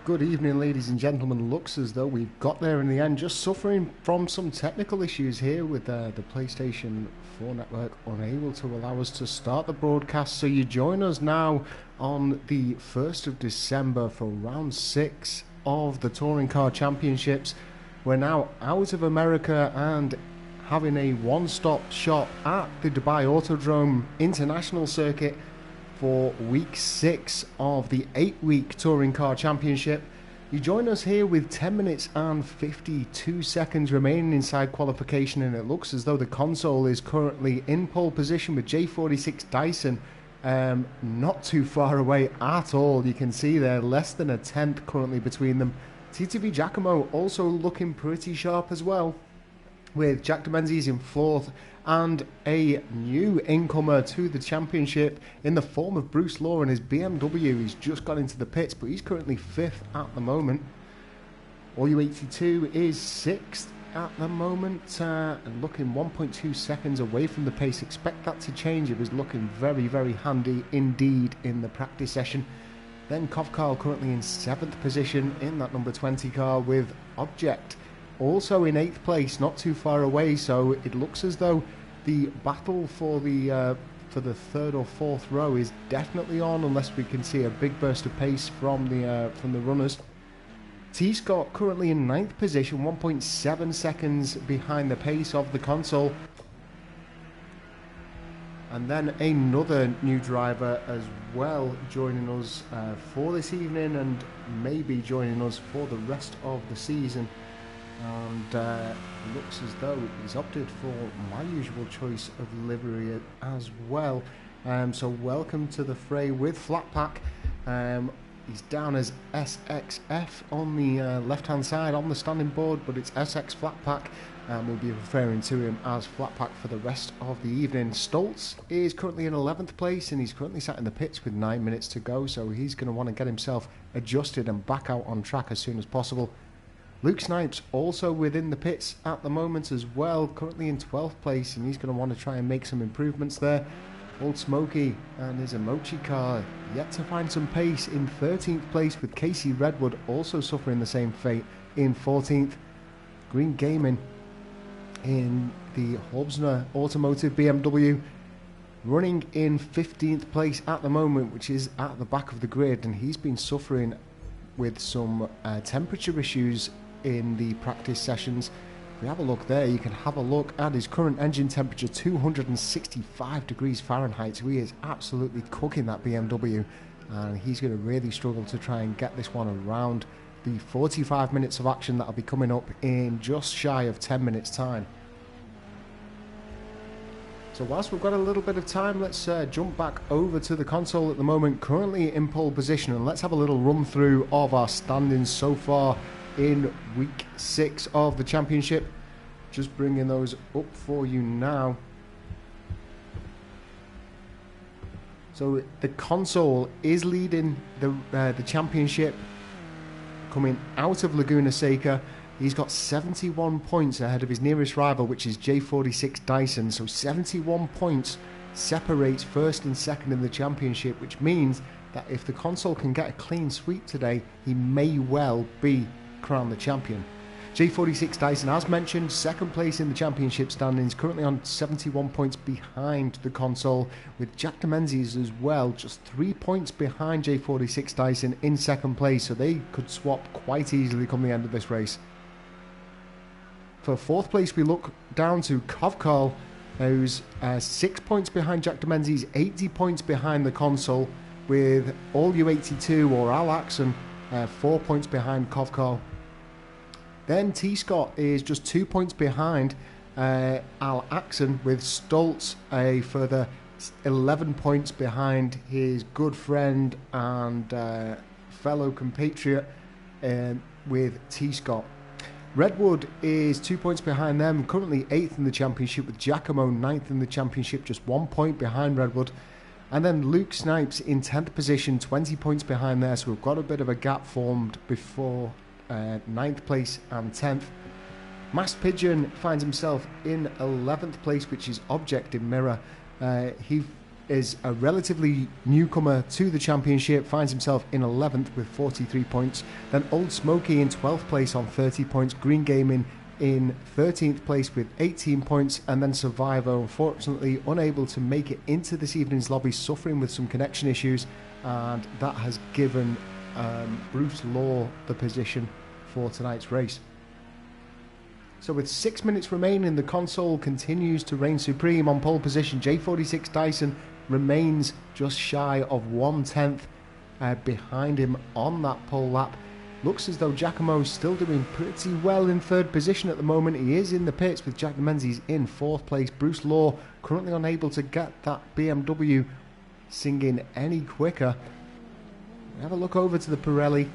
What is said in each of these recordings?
Good evening, ladies and gentlemen. Looks as though we've got there in the end, just suffering from some technical issues here with the PlayStation 4 network unable to allow us to start the broadcast. So you join us now on the 1st of December for round 6 of the Touring Car Championships. We're now out of America and having a one-stop shop at the Dubai Autodrome International Circuit for week 6 of the 8-week Touring Car Championship. You join us here with 10 minutes and 52 seconds remaining inside qualification, and it looks as though the console is currently in pole position with J46 Dyson not too far away at all. You can see there less than a tenth currently between them. TTV Giacomo also looking pretty sharp as well, with Jack de Menzies in 4th and a new incomer to the championship in the form of Bruce Law and his BMW. He's just got into the pits, but he's currently 5th at the moment. RU82 is 6th at the moment, and looking 1.2 seconds away from the pace. Expect that to change. It was looking very, very handy indeed in the practice session. Then Kovkarl currently in 7th position in that number 20 car, with Object also in 8th place, not too far away. So it looks as though the battle for the 3rd or 4th row is definitely on, unless we can see a big burst of pace from the runners. T Scott currently in 9th position, 1.7 seconds behind the pace of the console. And then another new driver as well joining us for this evening, and maybe joining us for the rest of the season. And looks as though he's opted for my usual choice of livery as well. So welcome to the fray with Flatpack. He's down as SXF on the left-hand side on the standing board, but it's SX Flatpack, and we'll be referring to him as Flatpack for the rest of the evening. Stoltz is currently in 11th place, and he's currently sat in the pits with 9 minutes to go, so he's going to want to get himself adjusted and back out on track as soon as possible. Luke Snipes also within the pits at the moment as well, currently in 12th place, and he's going to want to try and make some improvements there. Old Smokey and his Emochi car yet to find some pace in 13th place, with Casey Redwood also suffering the same fate in 14th. Green Gaming in the Hobsner Automotive BMW running in 15th place at the moment, which is at the back of the grid, and he's been suffering with some temperature issues in the practice sessions. If we have a look there, you can have a look at his current engine temperature, 265 degrees Fahrenheit, so he is absolutely cooking that BMW, and he's going to really struggle to try and get this one around the 45 minutes of action that'll be coming up in just shy of 10 minutes time. So whilst we've got a little bit of time, let's jump back over to the console at the moment, currently in pole position, and let's have a little run through of our standings so far in week 6 of the championship. Just bringing those up for you now. So the console is leading the championship coming out of Laguna Seca. He's got 71 points ahead of his nearest rival, which is J46 Dyson. So 71 points separates first and second in the championship, which means that if the console can get a clean sweep today, he may well be crowned the champion. J46 Dyson, as mentioned, second place in the championship standings, currently on 71 points behind the console, with Jack de Menzies as well, just 3 points behind J46 Dyson in second place, so they could swap quite easily come the end of this race. For 4th place, we look down to Kovkarl, who's 6 points behind Jack de Menzies, 80 points behind the console, with All U82 or Al Axon 4 points behind Kovkarl. Then T Scott is just 2 points behind Al Axon, with Stoltz a further 11 points behind his good friend and fellow compatriot with T Scott. Redwood is 2 points behind them, currently 8th in the championship, with Giacomo 9th in the championship, just 1 point behind Redwood. And then Luke Snipes in 10th position, 20 points behind there, so we've got a bit of a gap formed before 9th place and 10th. Masked Pigeon finds himself in 11th place, which is Object in Mirror. He is a relatively newcomer to the championship, finds himself in 11th with 43 points. Then Old Smoky in 12th place on 30 points. Green Gaming in 13th place with 18 points. And then Survivor, unfortunately unable to make it into this evening's lobby, suffering with some connection issues. And that has given Bruce Law the position for tonight's race. So with 6 minutes remaining, the console continues to reign supreme on pole position. J46 Dyson remains just shy of 1/10 behind him on that pole lap. Looks as though Giacomo's still doing pretty well in third position at the moment. He is in the pits with Jack Menzies in fourth place. Bruce Law currently unable to get that BMW singing any quicker. Have a look over to the Pirelli.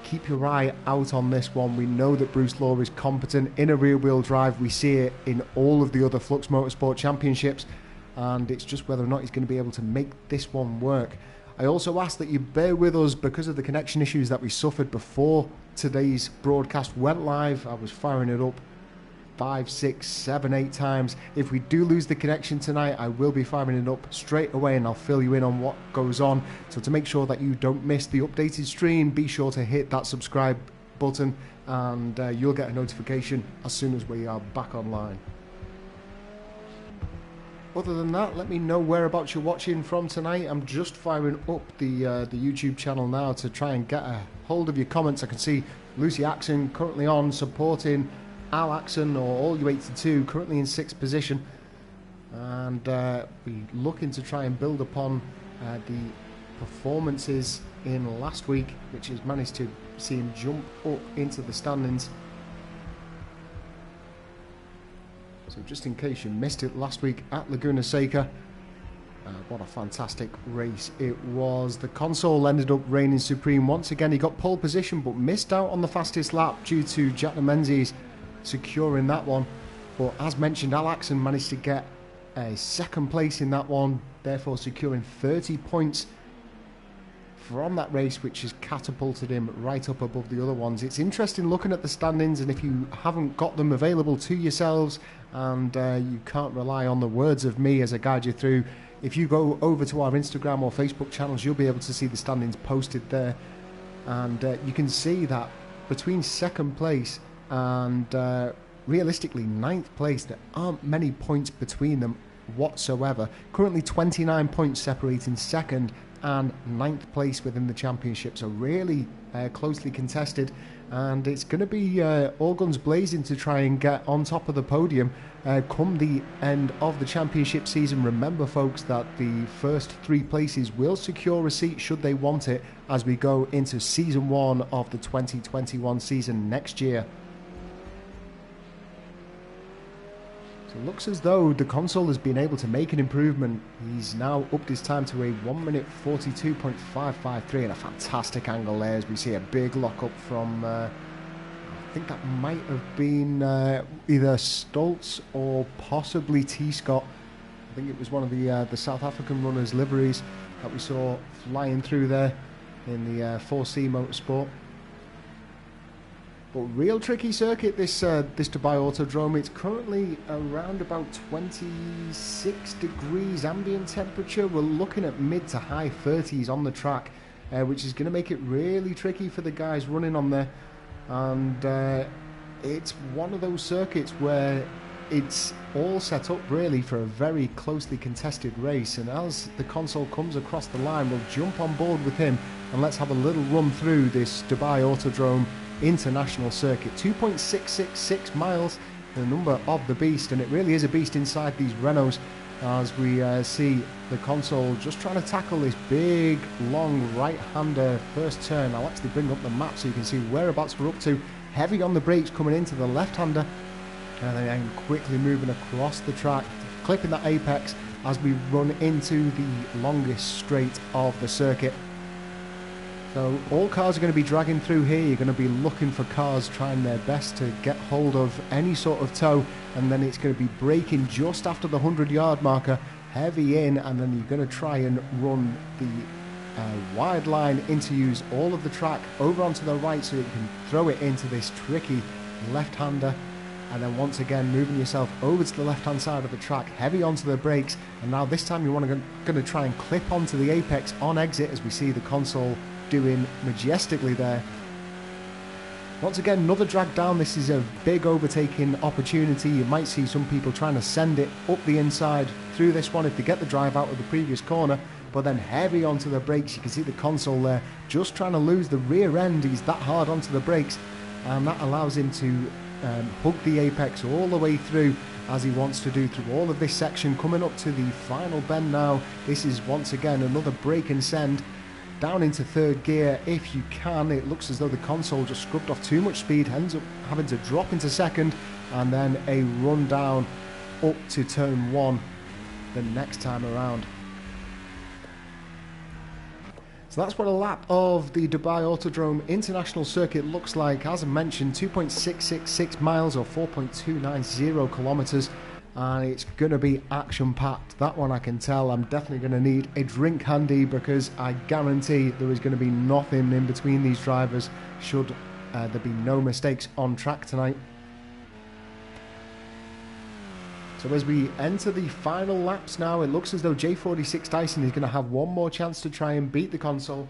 Keep your eye out on this one. We know that Bruce Law is competent in a rear-wheel drive. We see it in all of the other Flux Motorsport championships, and it's just whether or not he's going to be able to make this one work. I also ask that you bear with us because of the connection issues that we suffered before today's broadcast went live. I was firing it up 5, 6, 7, 8 times. If we do lose the connection tonight, I will be firing it up straight away and I'll fill you in on what goes on. So to make sure that you don't miss the updated stream, be sure to hit that subscribe button and you'll get a notification as soon as we are back online. Other than that, let me know whereabouts you're watching from tonight. I'm just firing up the YouTube channel now to try and get a hold of your comments. I can see Lucy Axon currently on, supporting Al Axon, or All You 82, currently in 6th position. And we're looking to try and build upon the performances in last week, which has managed to see him jump up into the standings. So just in case you missed it last week at Laguna Seca, what a fantastic race it was. The console ended up reigning supreme once again. He got pole position but missed out on the fastest lap due to Jack Menzies securing that one. But as mentioned, Al Axon managed to get a second place in that one, therefore securing 30 points from that race, which has catapulted him right up above the other ones. It's interesting looking at the standings, and if you haven't got them available to yourselves and you can't rely on the words of me as I guide you through, if you go over to our Instagram or Facebook channels, you'll be able to see the standings posted there. And you can see that between second place and realistically 9th place, there aren't many points between them whatsoever. Currently 29 points separating second and 9th place within the championship, so really closely contested, and it's going to be all guns blazing to try and get on top of the podium come the end of the championship season. Remember folks that the first 3 places will secure a seat should they want it as we go into season 1 of the 2021 season next year. So it looks as though the console has been able to make an improvement. He's now upped his time to a 1 minute 42.553 and a fantastic angle there as we see a big lock up from I think that might have been either Stoltz or possibly T. Scott. I think it was one of the South African runners' liveries that we saw flying through there in the 4C Motorsport. But real tricky circuit, this Dubai Autodrome. It's currently around about 26 degrees ambient temperature. We're looking at mid to high 30s on the track, which is going to make it really tricky for the guys running on there. And it's one of those circuits where it's all set up really for a very closely contested race. And as the console comes across the line, we'll jump on board with him and let's have a little run through this Dubai Autodrome International Circuit. 2.666 miles, the number of the beast, and it really is a beast inside these Renaults as we see the console just trying to tackle this big long right-hander first turn. I'll actually bring up the map so you can see whereabouts we're up to. Heavy on the brakes coming into the left-hander and then quickly moving across the track, clipping that apex as we run into the longest straight of the circuit. So all cars are going to be dragging through here. You're going to be looking for cars trying their best to get hold of any sort of tow, and then it's going to be braking just after the 100-yard marker, heavy in, and then you're going to try and run the wide line into use all of the track over onto the right so you can throw it into this tricky left-hander and then once again moving yourself over to the left hand side of the track, heavy onto the brakes, and now this time you want to try and clip onto the apex on exit, as we see the console doing majestically there. Once again, another drag down. This is a big overtaking opportunity. You might see some people trying to send it up the inside through this one if they get the drive out of the previous corner, but then heavy onto the brakes. You can see the console there just trying to lose the rear end. He's that hard onto the brakes, and that allows him to hug the apex all the way through, as he wants to do through all of this section. Coming up to the final bend now. This is once again another brake and send down into third gear if you can. It looks as though the console just scrubbed off too much speed, ends up having to drop into second, and then a run down up to turn 1 the next time around. So that's what a lap of the Dubai Autodrome International Circuit looks like. As I mentioned, 2.666 miles or 4.290 kilometers. And it's going to be action-packed. That one I can tell. I'm definitely going to need a drink handy, because I guarantee there is going to be nothing in between these drivers should there be no mistakes on track tonight. So as we enter the final laps now, it looks as though J46 Dyson is going to have one more chance to try and beat the console.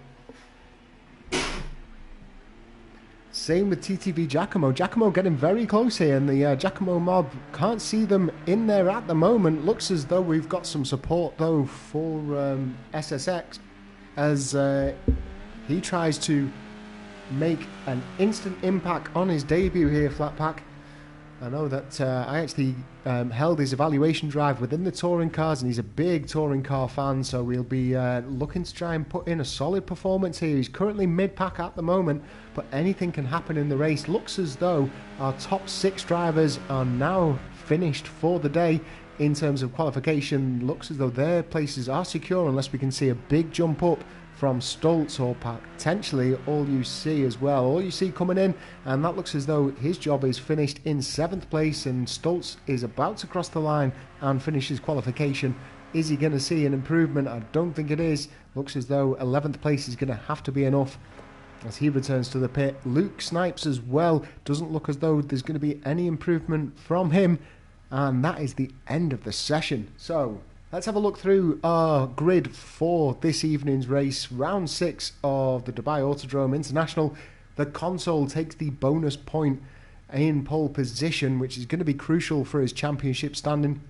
Same with TTV Giacomo. Giacomo getting very close here, and the Giacomo mob can't see them in there at the moment. Looks as though we've got some support though for SSX, as he tries to make an instant impact on his debut here, Flatpack. I know that I actually held his evaluation drive within the touring cars, and he's a big touring car fan, so we'll be looking to try and put in a solid performance here. He's currently mid-pack at the moment, but anything can happen in the race. Looks as though our top 6 drivers are now finished for the day in terms of qualification. Looks as though their places are secure, unless we can see a big jump up from Stoltz, or potentially all you see as well. All you see coming in, and that looks as though his job is finished in 7th place, and Stoltz is about to cross the line and finish his qualification. Is he going to see an improvement? I don't think it is. Looks as though 11th place is going to have to be enough as he returns to the pit. Luke Snipes as well. Doesn't look as though there's going to be any improvement from him, and that is the end of the session. So let's have a look through our grid for this evening's race. Round 6 of the Dubai Autodrome International. The console takes the bonus point in pole position, which is going to be crucial for his championship standing.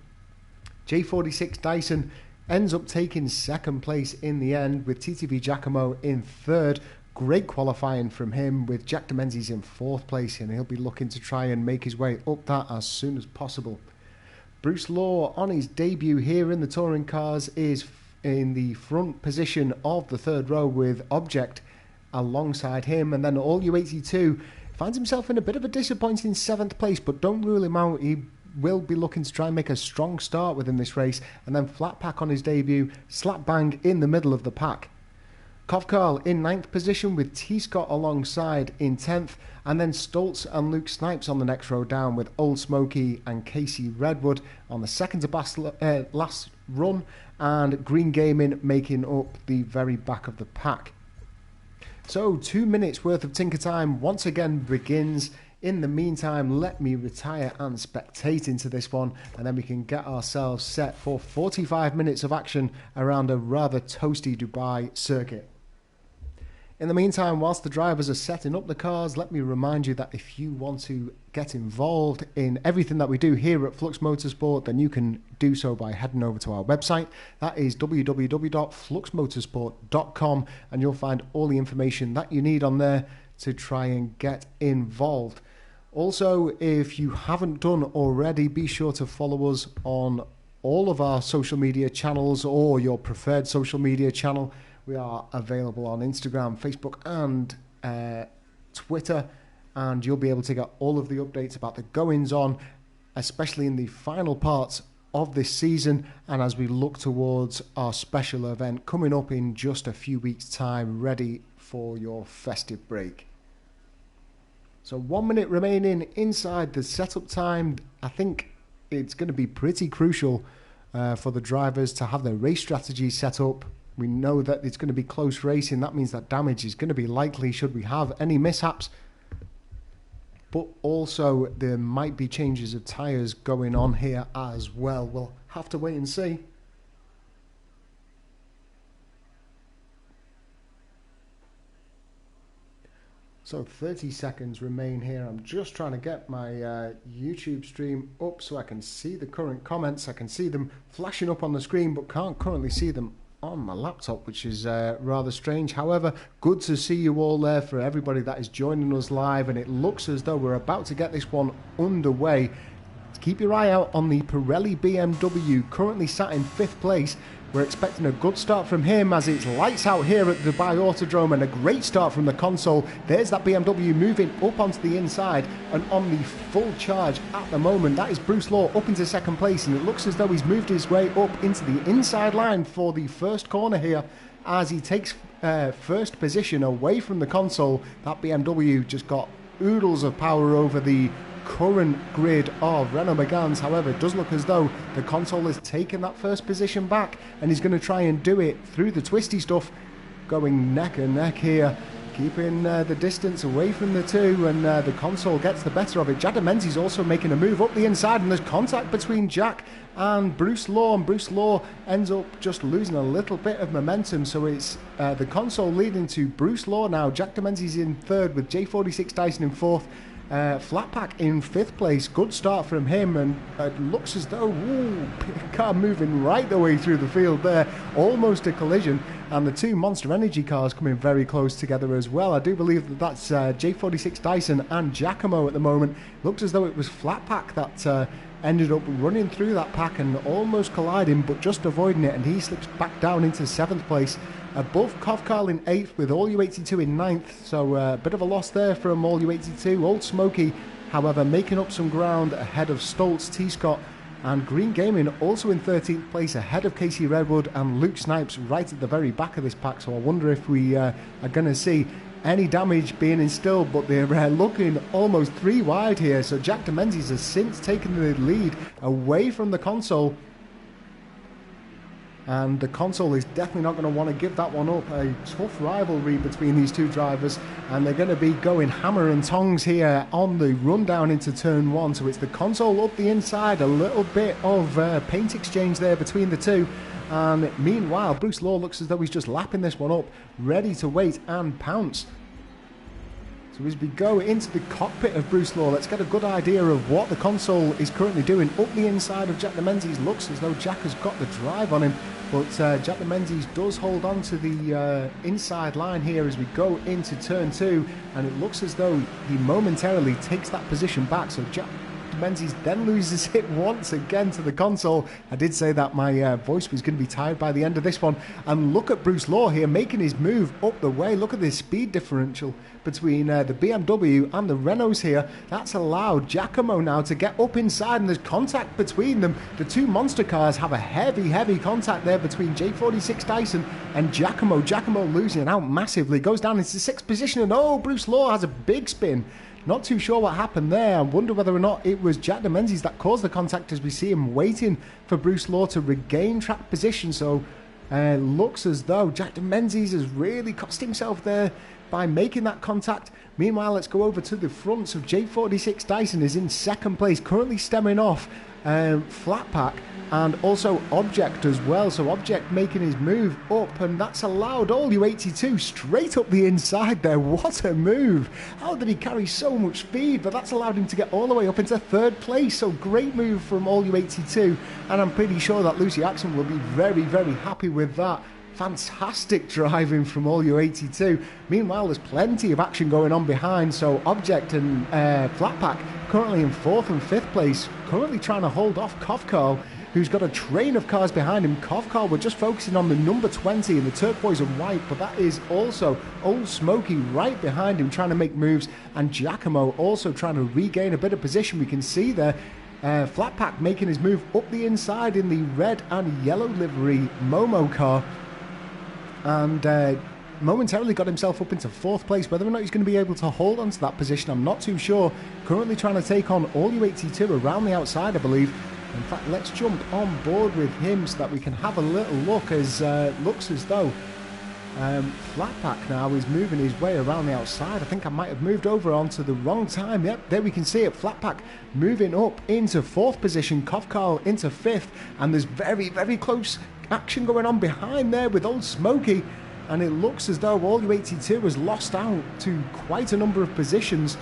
J46 Dyson ends up taking 2nd place in the end, with TTV Giacomo in 3rd. Great qualifying from him, with Jack de Menzies in 4th place, and he'll be looking to try and make his way up that as soon as possible. Bruce Law, on his debut here in the touring cars, is in the front position of the 3rd row with Object alongside him. And then All U82 finds himself in a bit of a disappointing 7th place, but don't rule him out. He will be looking to try and make a strong start within this race. And then Flatpack on his debut, slap bang in the middle of the pack. Kovkarl in 9th position with T. Scott alongside in 10th, and then Stoltz and Luke Snipes on the next row down, with Old Smoky and Casey Redwood on the second to last run, and Green Gaming making up the very back of the pack. So 2 minutes worth of Tinker Time once again begins. In the meantime, let me retire and spectate into this one, and then we can get ourselves set for 45 minutes of action around a rather toasty Dubai circuit. In the meantime, whilst the drivers are setting up the cars, let me remind you that if you want to get involved in everything that we do here at Flux Motorsport, then you can do so by heading over to our website. That is www.fluxmotorsport.com, and you'll find all the information that you need on there to try and get involved. Also, if you haven't done already, be sure to follow us on all of our social media channels, or your preferred social media channel. We are available on Instagram, Facebook and Twitter, and you'll be able to get all of the updates about the goings-on, especially in the final parts of this season, and as we look towards our special event coming up in just a few weeks' time, ready for your festive break. So 1 minute remaining inside the setup time. I think it's going to be pretty crucial for the drivers to have their race strategy set up. We know that it's going to be close racing. That means that damage is going to be likely should we have any mishaps. but also there might be changes of tyres going on here as well. We'll have to wait and see. So 30 seconds remain here. I'm just trying to get my YouTube stream up so I can see the current comments. I can see them flashing up on the screen, but can't currently see them on my laptop, which is rather strange. However, good to see you all there for everybody that is joining us live, and it looks as though we're about to get this one underway. Keep your eye out on the Pirelli BMW, currently sat in 5th place. We're expecting a good start from him as it's lights out here at Dubai Autodrome, and a great start from the console. There's that BMW moving up onto the inside and on the full charge at the moment. That is Bruce Law up into 2nd place, and it looks as though he's moved his way up into the inside line for the first corner here as he takes first position away from the console. That BMW just got oodles of power over the current grid of Renault Meganes. However, it does look as though the console has taken that first position back, and he's going to try and do it through the twisty stuff, going neck and neck here, keeping the distance away from the two, and the console gets the better of it. Jack Menzies also making a move up the inside, and there's contact between Jack and Bruce Law, and Bruce Law ends up just losing a little bit of momentum, so it's the console leading to Bruce Law now. Jack Menzies in 3rd with J46 Dyson in 4th. Flatpack in 5th place. Good start from him, and it looks as though car moving right the way through the field there, almost a collision, and the two Monster Energy cars coming very close together as well. I do believe that that's J46 Dyson and Giacomo at the moment. Looked as though it was Flatpack that ended up running through that pack and almost colliding, but just avoiding it, and he slips back down into 7th place. Above Kovkarl in 8th with All U82 in 9th, so a bit of a loss there from All U82. Old Smoky, however, making up some ground ahead of Stoltz, T-Scott, and Green Gaming also in 13th place ahead of Casey Redwood and Luke Snipes right at the very back of this pack. So I wonder if we are going to see any damage being instilled, but they're looking almost 3 wide here. So Jack Menzies has since taken the lead away from the console, and the console is definitely not going to want to give that one up. A tough rivalry between these two drivers, and they're going to be going hammer and tongs here on the run down into turn 1. So it's the console up the inside, a little bit of paint exchange there between the two, and meanwhile Bruce Law looks as though he's just lapping this one up, ready to wait and pounce. So as we go into the cockpit of Bruce Law, let's get a good idea of what the console is currently doing. Up the inside of Jack Menzies, looks as though Jack has got the drive on him, but Jack Menzies does hold on to the inside line here as we go into turn 2, and it looks as though he momentarily takes that position back. So Jack Menzies then loses it once again to the console. I did say that my voice was going to be tired by the end of this one. And look at Bruce Law here making his move up the way. Look at this speed differential between the BMW and the Renaults here. That's allowed Giacomo now to get up inside, and there's contact between them. The two monster cars have a heavy contact there between J46 Dyson and Giacomo. Giacomo losing out massively, goes down into 6th position, and oh, Bruce Law has a big spin. Not too sure what happened there. I wonder whether or not it was Jack Menzies that caused the contact, as we see him waiting for Bruce Law to regain track position. So looks as though Jack Menzies has really cost himself there by making that contact. Meanwhile, let's go over to the front. So J46 Dyson is in 2nd place, currently stemming off Flatpack and also Object as well. So Object making his move up, and that's allowed All U82 straight up the inside there. What a move. How did he carry so much speed? But that's allowed him to get all the way up into 3rd place. So great move from All U82, and I'm pretty sure that Lucy Axon will be very happy with that. Fantastic driving from All U82. Meanwhile, there's plenty of action going on behind. So Object and Flatpack currently in 4th and 5th place, currently trying to hold off Kovkarl, who's got a train of cars behind him. Kovkarl, we're just focusing on the number 20 in the turquoise and white, but that is also Old Smoky right behind him trying to make moves, and Giacomo also trying to regain a bit of position. We can see there Flatpack making his move up the inside in the red and yellow livery Momo car, and momentarily got himself up into 4th place. Whether or not he's going to be able to hold on to that position, I'm not too sure. Currently trying to take on All U82 around the outside, I believe. In fact, let's jump on board with him so that we can have a little look, as looks as though Flatpack now is moving his way around the outside. I think I might have moved over onto the wrong time. Yep, there we can see it. Flatpack moving up into 4th position. Kovkarl into 5th. And there's very, very close action going on behind there with Old Smoky. And it looks as though All U82 has lost out to quite a number of positions.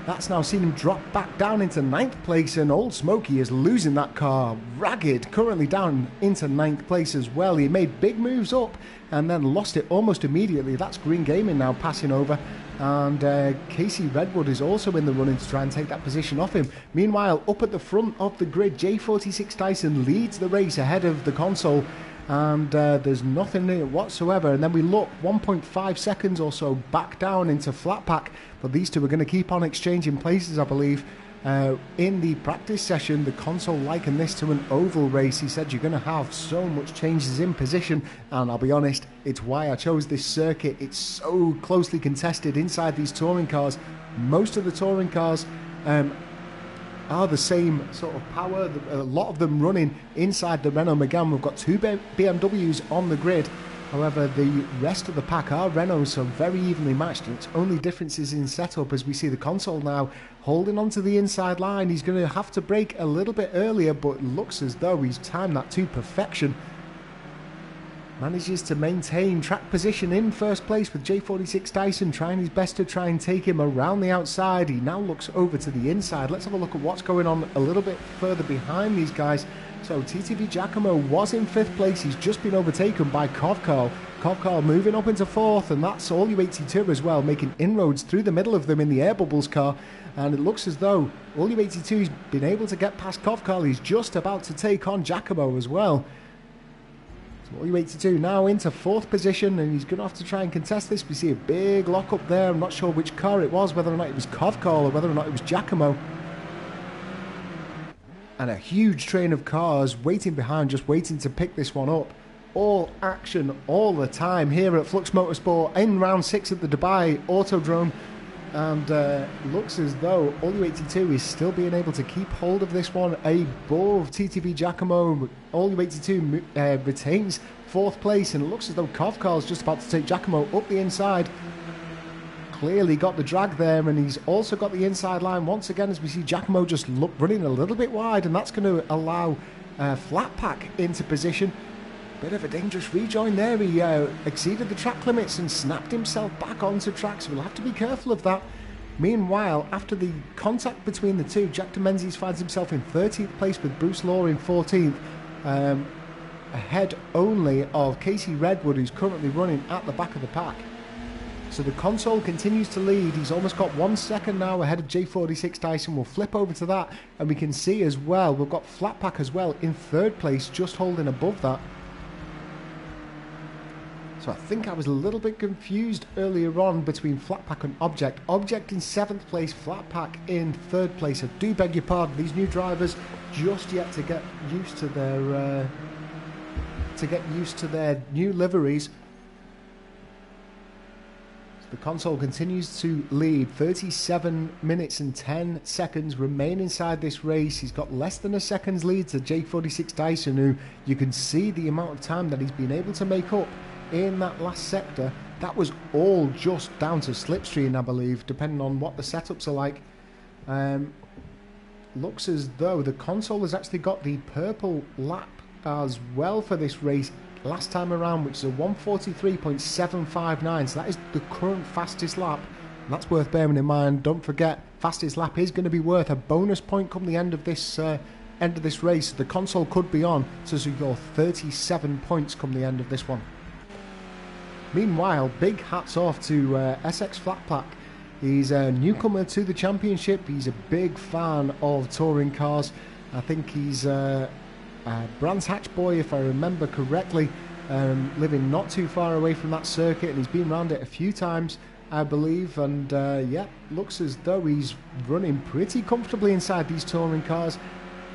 That's now seen him drop back down into 9th place, and Old Smoky is losing that car. Ragged currently down into 9th place as well. He made big moves up and then lost it almost immediately. That's Green Gaming now passing over, and Casey Redwood is also in the running to try and take that position off him. Meanwhile, up at the front of the grid, J46 Dyson leads the race ahead of the console, and there's nothing there whatsoever. And then we look 1.5 seconds or so back down into Flatpack, but these two are going to keep on exchanging places, I believe. In the practice session, the console likened this to an oval race. He said you're going to have so much changes in position, and I'll be honest, it's why I chose this circuit. It's so closely contested inside these touring cars. Most of the touring cars are the same sort of power, a lot of them running inside the Renault Megane. We've got 2 BMWs on the grid. However, the rest of the pack are Renaults, so very evenly matched, and it's only differences in setup as we see the console now holding onto the inside line. He's going to have to brake a little bit earlier, but it looks as though he's timed that to perfection. Manages to maintain track position in first place with J46 Dyson trying his best to try and take him around the outside. He now looks over to the inside. Let's have a look at what's going on a little bit further behind these guys. So TTV Giacomo was in 5th place. He's just been overtaken by Kovkarl. Kovkarl moving up into 4th, and that's All U82 as well, making inroads through the middle of them in the Air Bubbles car. And it looks as though All U82's been able to get past Kovkarl. He's just about to take on Giacomo as well. All U82 now into 4th position, and he's going to have to try and contest this. We see a big lock up there. I'm not sure which car it was, whether or not it was Kovkarl or whether or not it was Giacomo. And a huge train of cars waiting behind, just waiting to pick this one up. All action all the time here at Flux Motorsport in round 6 at the Dubai Autodrome. And looks as though All U82 is still being able to keep hold of this one above TTV Giacomo. All U82 retains 4th place, and it looks as though Kovkarl's just about to take Giacomo up the inside. Clearly got the drag there, and he's also got the inside line once again as we see Giacomo just running a little bit wide, and that's going to allow Flatpack into position. Bit of a dangerous rejoin there. He exceeded the track limits and snapped himself back onto track, so we'll have to be careful of that. Meanwhile, after the contact between the two, Jack de Menzies finds himself in 13th place with Bruce Law in 14th, ahead only of Casey Redwood, who's currently running at the back of the pack. So the console continues to lead. He's almost got 1 second now ahead of J46 Dyson. We'll flip over to that, and we can see as well, we've got Flatpack as well in 3rd place, just holding above that. So I think I was a little bit confused earlier on between Flatpack and Object. Object in 7th place, Flatpack in 3rd place. I do beg your pardon, these new drivers just yet to get used to their new liveries. The console continues to lead. 37 minutes and 10 seconds remain inside this race. He's got less than a second's lead to J46 Dyson, who you can see the amount of time that he's been able to make up in that last sector. That was all just down to slipstream, I believe, depending on what the setups are like. Looks as though the console has actually got the purple lap as well for this race last time around, which is a 143.759, so that is the current fastest lap, and that's worth bearing in mind. Don't forget, fastest lap is going to be worth a bonus point come the end of this race. The console could be on to secure 37 points come the end of this one. Meanwhile, big hats off to SX Flatpack. He's a newcomer to the championship. He's a big fan of touring cars. I think he's Brands Hatch boy, if I remember correctly, living not too far away from that circuit, and he's been around it a few times, I believe, and yeah, looks as though he's running pretty comfortably inside these touring cars,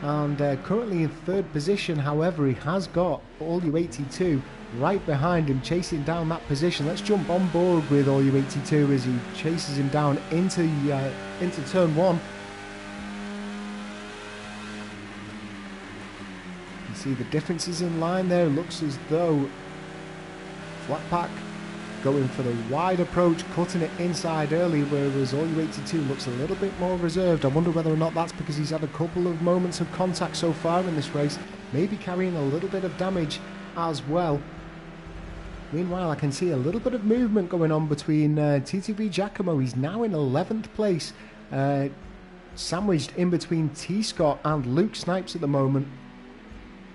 and currently in 3rd position. However, he has got All U82 right behind him, chasing down that position. Let's jump on board with All U82 as he chases him down into turn 1. See the differences in line there. Looks as though Flatpack going for the wide approach, cutting it inside early, whereas All U82 looks a little bit more reserved. I wonder whether or not that's because he's had a couple of moments of contact so far in this race, maybe carrying a little bit of damage as well. Meanwhile, I can see a little bit of movement going on between TTV Giacomo. He's now in 11th place, sandwiched in between T. Scott and Luke Snipes at the moment.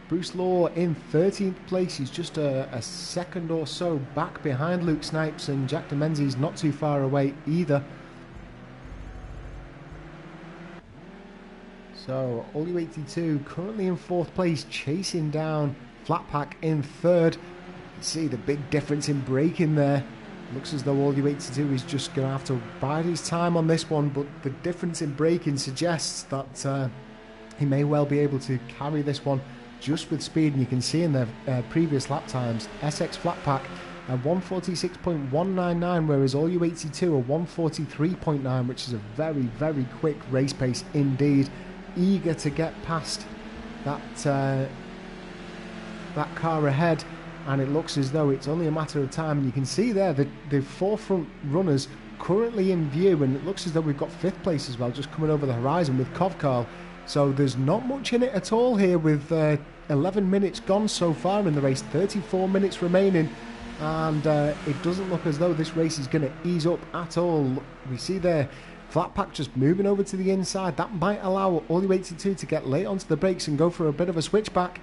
Bruce Law in 13th place. He's just a second or so back behind Luke Snipes, and Jack DeMenzies not too far away either. So All U82 currently in 4th place, chasing down Flatpack in 3rd. See the big difference in braking there. Looks as though All U82 is just going to have to bide his time on this one, but the difference in braking suggests that he may well be able to carry this one just with speed. And you can see in their previous lap times, SX Flatpack a 146.199, whereas All U82 a 143.9, which is a very, very quick race pace indeed. Eager to get past that car ahead. And it looks as though it's only a matter of time. And you can see there the forefront runners currently in view, and it looks as though we've got 5th place as well, just coming over the horizon with Kovkarl. So there's not much in it at all here, with 11 minutes gone so far in the race, 34 minutes remaining, and it doesn't look as though this race is going to ease up at all. We see there Flatpack just moving over to the inside. That might allow All U82 to get late onto the brakes and go for a bit of a switchback.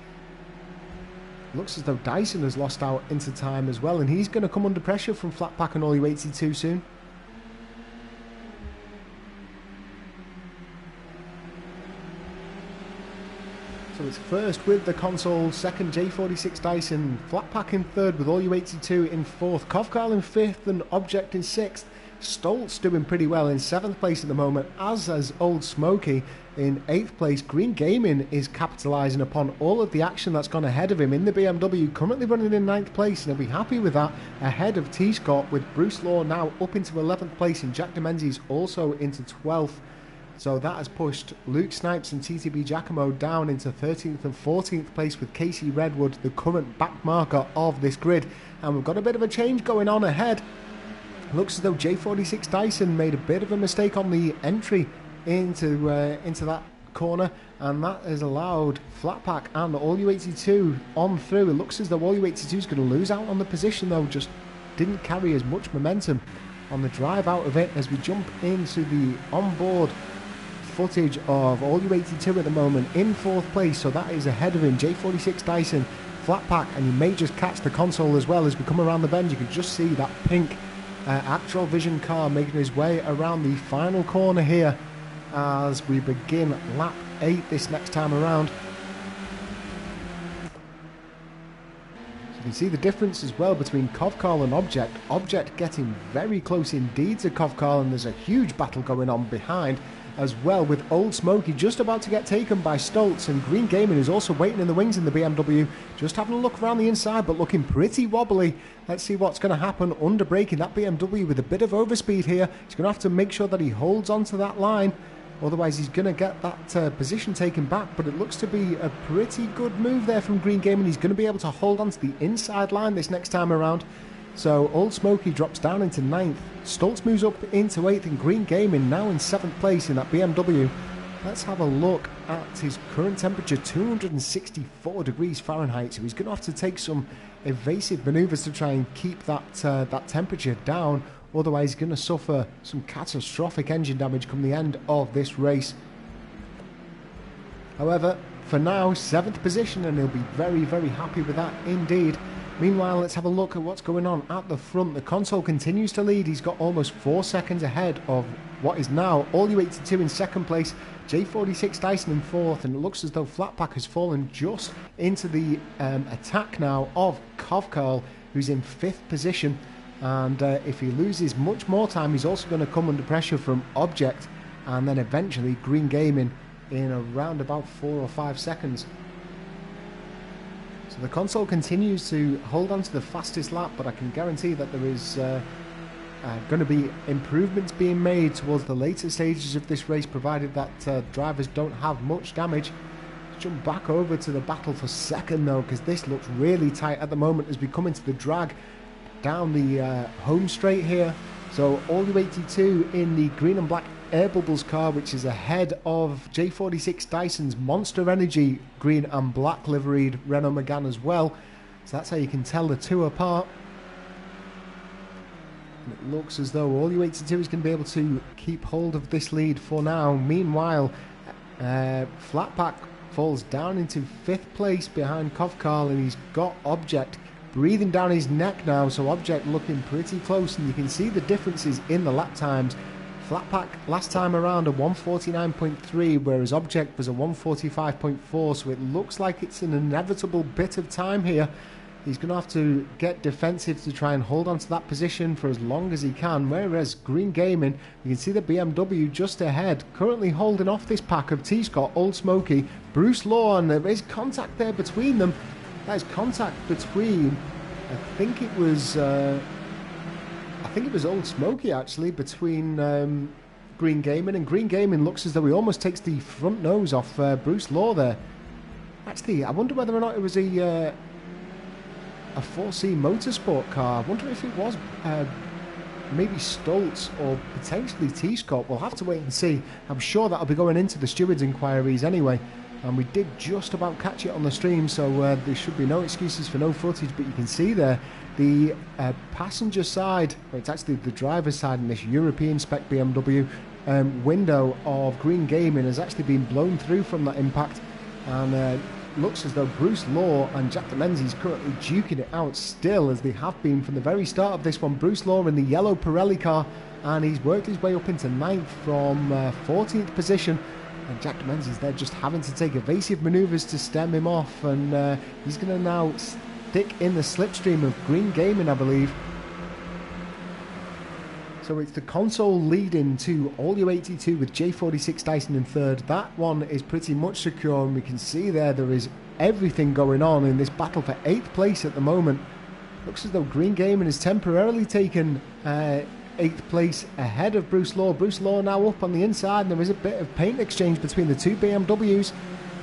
Looks as though Dyson has lost out into time as well, and he's going to come under pressure from Flatpack and All U82 soon. So it's first with the console, second J46 Dyson, Flatpack in 3rd with All U82 in 4th, Kovkarl in 5th and Object in 6th. Stoltz doing pretty well in 7th place at the moment, as has Old Smoky in 8th place. Green Gaming is capitalising upon all of the action that's gone ahead of him in the BMW, currently running in 9th place, and he'll be happy with that, ahead of T. Scott, with Bruce Law now up into 11th place and Jack DeMenzies also into 12th. So that has pushed Luke Snipes and TTB Giacomo down into 13th and 14th place, with Casey Redwood the current back marker of this grid. And we've got a bit of a change going on ahead. Looks as though J46 Dyson made a bit of a mistake on the entry into that corner, and that has allowed Flatpack and All U82 on through. It looks as though All U82 is going to lose out on the position though, just didn't carry as much momentum on the drive out of it. As we jump into the onboard footage of All U82 at the moment in 4th place, so that is ahead of him, J46 Dyson, Flatpack, and you may just catch the console as well as we come around the bend. You can just see that pink Actual Vision car making his way around the final corner here as we begin lap 8 this next time around. So you can see the difference as well between Kovkarl and Object. Object getting very close indeed to Kovkarl, and there's a huge battle going on behind as well, with Old Smoky just about to get taken by Stoltz, and Green Gaming is also waiting in the wings in the BMW, just having a look around the inside but looking pretty wobbly. Let's see what's going to happen under braking. That BMW with a bit of overspeed here. He's going to have to make sure that he holds onto that line, otherwise he's going to get that position taken back. But it looks to be a pretty good move there from Green Gaming. He's going to be able to hold onto the inside line this next time around. So Old Smoky drops down into 9th, Stoltz moves up into 8th, and Green Gaming now in 7th place in that BMW. Let's have a look at his current temperature, 264 degrees Fahrenheit, so he's going to have to take some evasive manoeuvres to try and keep that temperature down, otherwise he's going to suffer some catastrophic engine damage come the end of this race. However, for now, 7th position, and he'll be very, very happy with that indeed. Meanwhile, let's have a look at what's going on at the front. The console continues to lead. He's got almost 4 seconds ahead of what is now All U82 in 2nd place, J46 Dyson in 4th, and it looks as though Flatpack has fallen just into the attack now of Kovkarl, who's in 5th position. And if he loses much more time, he's also going to come under pressure from Object, and then eventually Green Gaming in around about 4 or 5 seconds. So the console continues to hold on to the fastest lap, but I can guarantee that there is going to be improvements being made towards the later stages of this race, provided that drivers don't have much damage. Let's jump back over to the battle for second though, because this looks really tight at the moment as we come into the drag. down the home straight here. So all U82 in the green and black Air Bubbles car, which is ahead of J46 Dyson's Monster Energy green and black liveried Renault Megane as well. So that's how you can tell the two apart. And it looks as though all U82 is going to be able to keep hold of this lead for now. Meanwhile, Flatpack falls down into 5th place behind Kovkarl, and he's got Object breathing down his neck now, so Object looking pretty close, and you can see the differences in the lap times. Flatpack last time around a 149.3, whereas Object was a 145.4, so it looks like it's an inevitable bit of time here. He's going to have to get defensive to try and hold on to that position for as long as he can, whereas Green Gaming, you can see the BMW just ahead, currently holding off this pack of T-Scott, Old Smoky, Bruce Law, and there is contact there between them. That is contact between, I think it was Old Smoky actually, between Green Gaming, and Green Gaming looks as though he almost takes the front nose off Bruce Law there. Actually, I wonder whether or not it was a 4C Motorsport car. I wonder if it was maybe Stoltz or potentially T-Scott. We'll have to wait and see. I'm sure that'll be going into the stewards' inquiries anyway. And we did just about catch it on the stream, so there should be no excuses for no footage. But you can see there the passenger side, or it's actually the driver's side in this European spec BMW window of Green Gaming has actually been blown through from that impact. And looks as though Bruce Law and Jack Demenzi's currently duking it out still, as they have been from the very start of this one. Bruce Law in the yellow Pirelli car, and he's worked his way up into 9th from 14th position. And Jack Demenzi's there just having to take evasive manoeuvres to stem him off, and he's going to now stick in the slipstream of Green Gaming, I believe. So it's the console leading to all U82 with J46 Dyson in 3rd. That one is pretty much secure, and we can see there is everything going on in this battle for 8th place at the moment. Looks as though Green Gaming has temporarily taken 8th place ahead of Bruce Law. Bruce Law now up on the inside, and there is a bit of paint exchange between the two BMWs.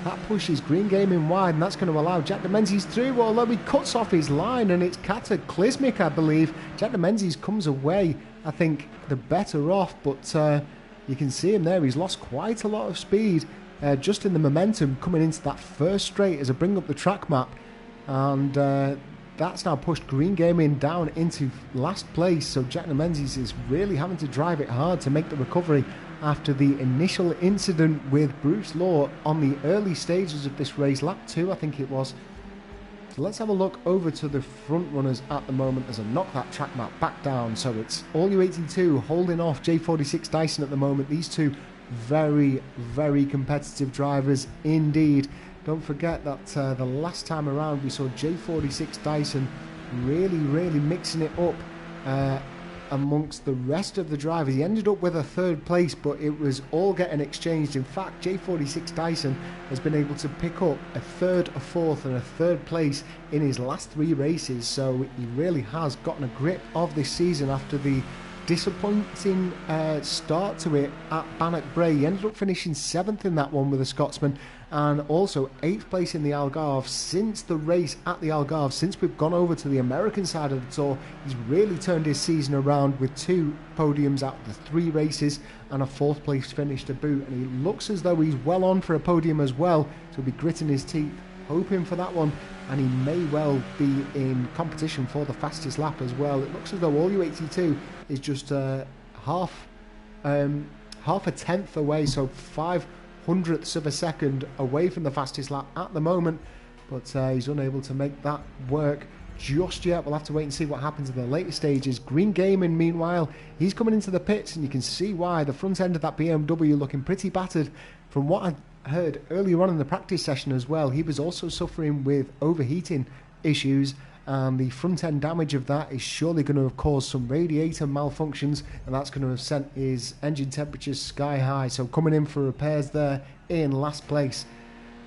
That pushes Green Gaming wide, and that's going to allow Jack Demenzi's through, although he cuts off his line, and it's cataclysmic, I believe. Jack Demenzi's comes away, I think, the better off, but you can see him there. He's lost quite a lot of speed just in the momentum coming into that first straight as I bring up the track map, and that's now pushed Green Gaming down into last place. So Jack Demenzi's is really having to drive it hard to make the recovery after the initial incident with Bruce Law on the early stages of this race, lap 2 I think it was. So let's have a look over to the front runners at the moment as I knock that track map back down. So it's all U82 holding off J46 Dyson at the moment. These two very, very competitive drivers indeed. Don't forget that the last time around we saw J46 Dyson really mixing it up amongst the rest of the drivers. He ended up with a 3rd place, but it was all getting exchanged. In fact, J46 Dyson has been able to pick up a 3rd, a 4th and a 3rd place in his last 3 races, so he really has gotten a grip of this season after the disappointing start to it at Bannock Bray. He ended up finishing 7th in that one with a Scotsman, and also 8th place in the Algarve. Since the race at the Algarve, since we've gone over to the American side of the tour, he's really turned his season around with 2 podiums out of the 3 races and a 4th place finish to boot, and he looks as though he's well on for a podium as well, so he'll be gritting his teeth hoping for that one, and he may well be in competition for the fastest lap as well. It looks as though all U82 is just half a tenth away, so 5/100ths of a second away from the fastest lap at the moment, but he's unable to make that work just yet. We'll have to wait and see what happens in the later stages. Green Gaming, meanwhile, he's coming into the pits, and you can see why. The front end of that BMW looking pretty battered. From what I heard earlier on in the practice session as well, he was also suffering with overheating issues, and the front end damage of that is surely going to have caused some radiator malfunctions, and that's going to have sent his engine temperatures sky high. So coming in for repairs there in last place.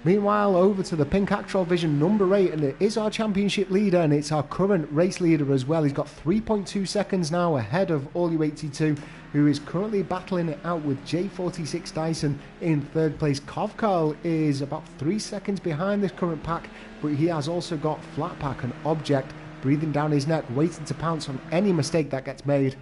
Meanwhile, over to the pink Actrol Vision number 8, and it is our championship leader, and it's our current race leader as well. He's got 3.2 seconds now ahead of all U82, who is currently battling it out with J46 Dyson in 3rd place. Kovkarl is about 3 seconds behind this current pack, but he has also got Flatpack and Object breathing down his neck, waiting to pounce on any mistake that gets made.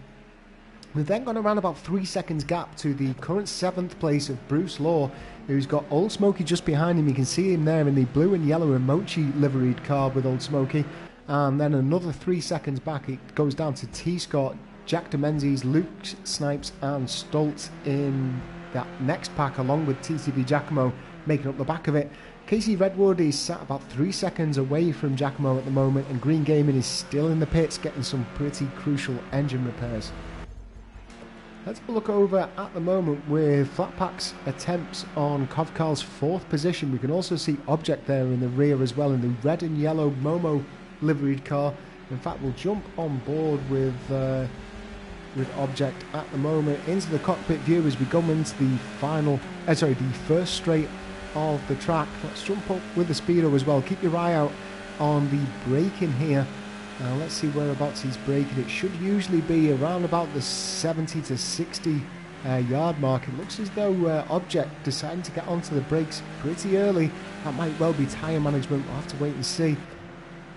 We've then gone around about 3 seconds gap to the current 7th place of Bruce Law, who's got Old Smoky just behind him. You can see him there in the blue and yellow Emochi liveried car with Old Smoky. And then another 3 seconds back, it goes down to T. Scott, Jack DeMenzies, Luke Snipes and Stoltz in that next pack, along with TTB Giacomo making up the back of it. Casey Redwood is sat about 3 seconds away from Giacomo at the moment, and Green Gaming is still in the pits getting some pretty crucial engine repairs. Let's have a look over at the moment with Flatpack's attempts on Kovkar's 4th position. We can also see Object there in the rear as well in the red and yellow Momo liveried car. In fact, we'll jump on board with Object at the moment into the cockpit view as we go into the first straight of the track. Let's jump up with the speedo as well. Keep your eye out on the braking here. Let's see whereabouts he's braking. It should usually be around about the 70 to 60 yard mark. It looks as though Object decided to get onto the brakes pretty early. That might well be tyre management. We'll have to wait and see.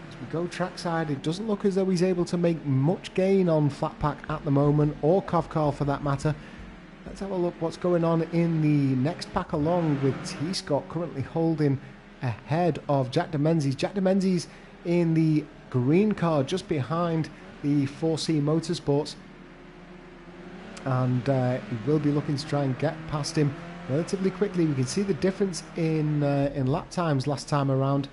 As we go trackside, it doesn't look as though he's able to make much gain on Flatpack at the moment, or Kovkar for that matter. Let's have a look what's going on in the next pack along, with T. Scott currently holding ahead of Jack DeMenzies. Jack DeMenzies in the green car just behind the 4C Motorsports, and he will be looking to try and get past him relatively quickly. We can see the difference in lap times last time around,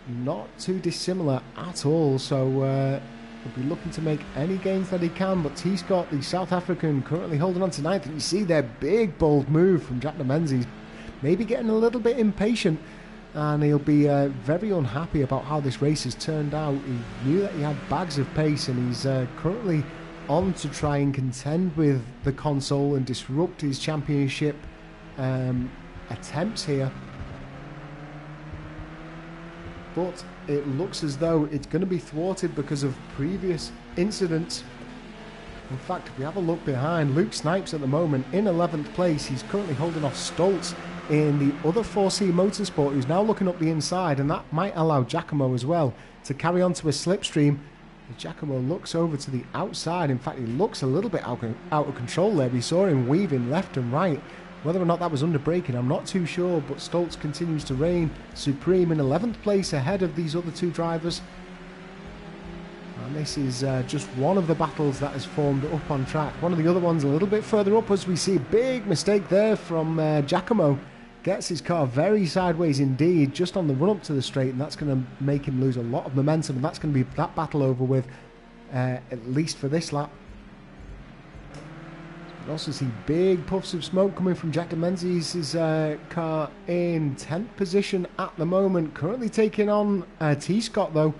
not too dissimilar at all, so he'll be looking to make any gains that he can. But T. Scott, the South African, currently holding on to 9th, and you see their big bold move from Jack DeMenzies, maybe getting a little bit impatient, and he'll be very unhappy about how this race has turned out. He knew that he had bags of pace, and he's currently on to try and contend with the console and disrupt his championship attempts here. But it looks as though it's going to be thwarted because of previous incidents. In fact, if we have a look behind, Luke Snipes at the moment in 11th place. He's currently holding off Stoltz in the other 4C Motorsport, who's now looking up the inside, and that might allow Giacomo as well to carry on to a slipstream. Giacomo looks over to the outside. In fact, he looks a little bit out of control there. We saw him weaving left and right. Whether or not that was under braking, I'm not too sure, but Stoltz continues to reign supreme in 11th place ahead of these other two drivers. And this is just one of the battles that has formed up on track. One of the other ones a little bit further up, as we see a big mistake there from Giacomo. Gets his car very sideways indeed, just on the run up to the straight, and that's going to make him lose a lot of momentum, and that's going to be that battle over with, at least for this lap. You can also see big puffs of smoke coming from Jack DeMenzies' car in 10th position at the moment, currently taking on T. Scott though,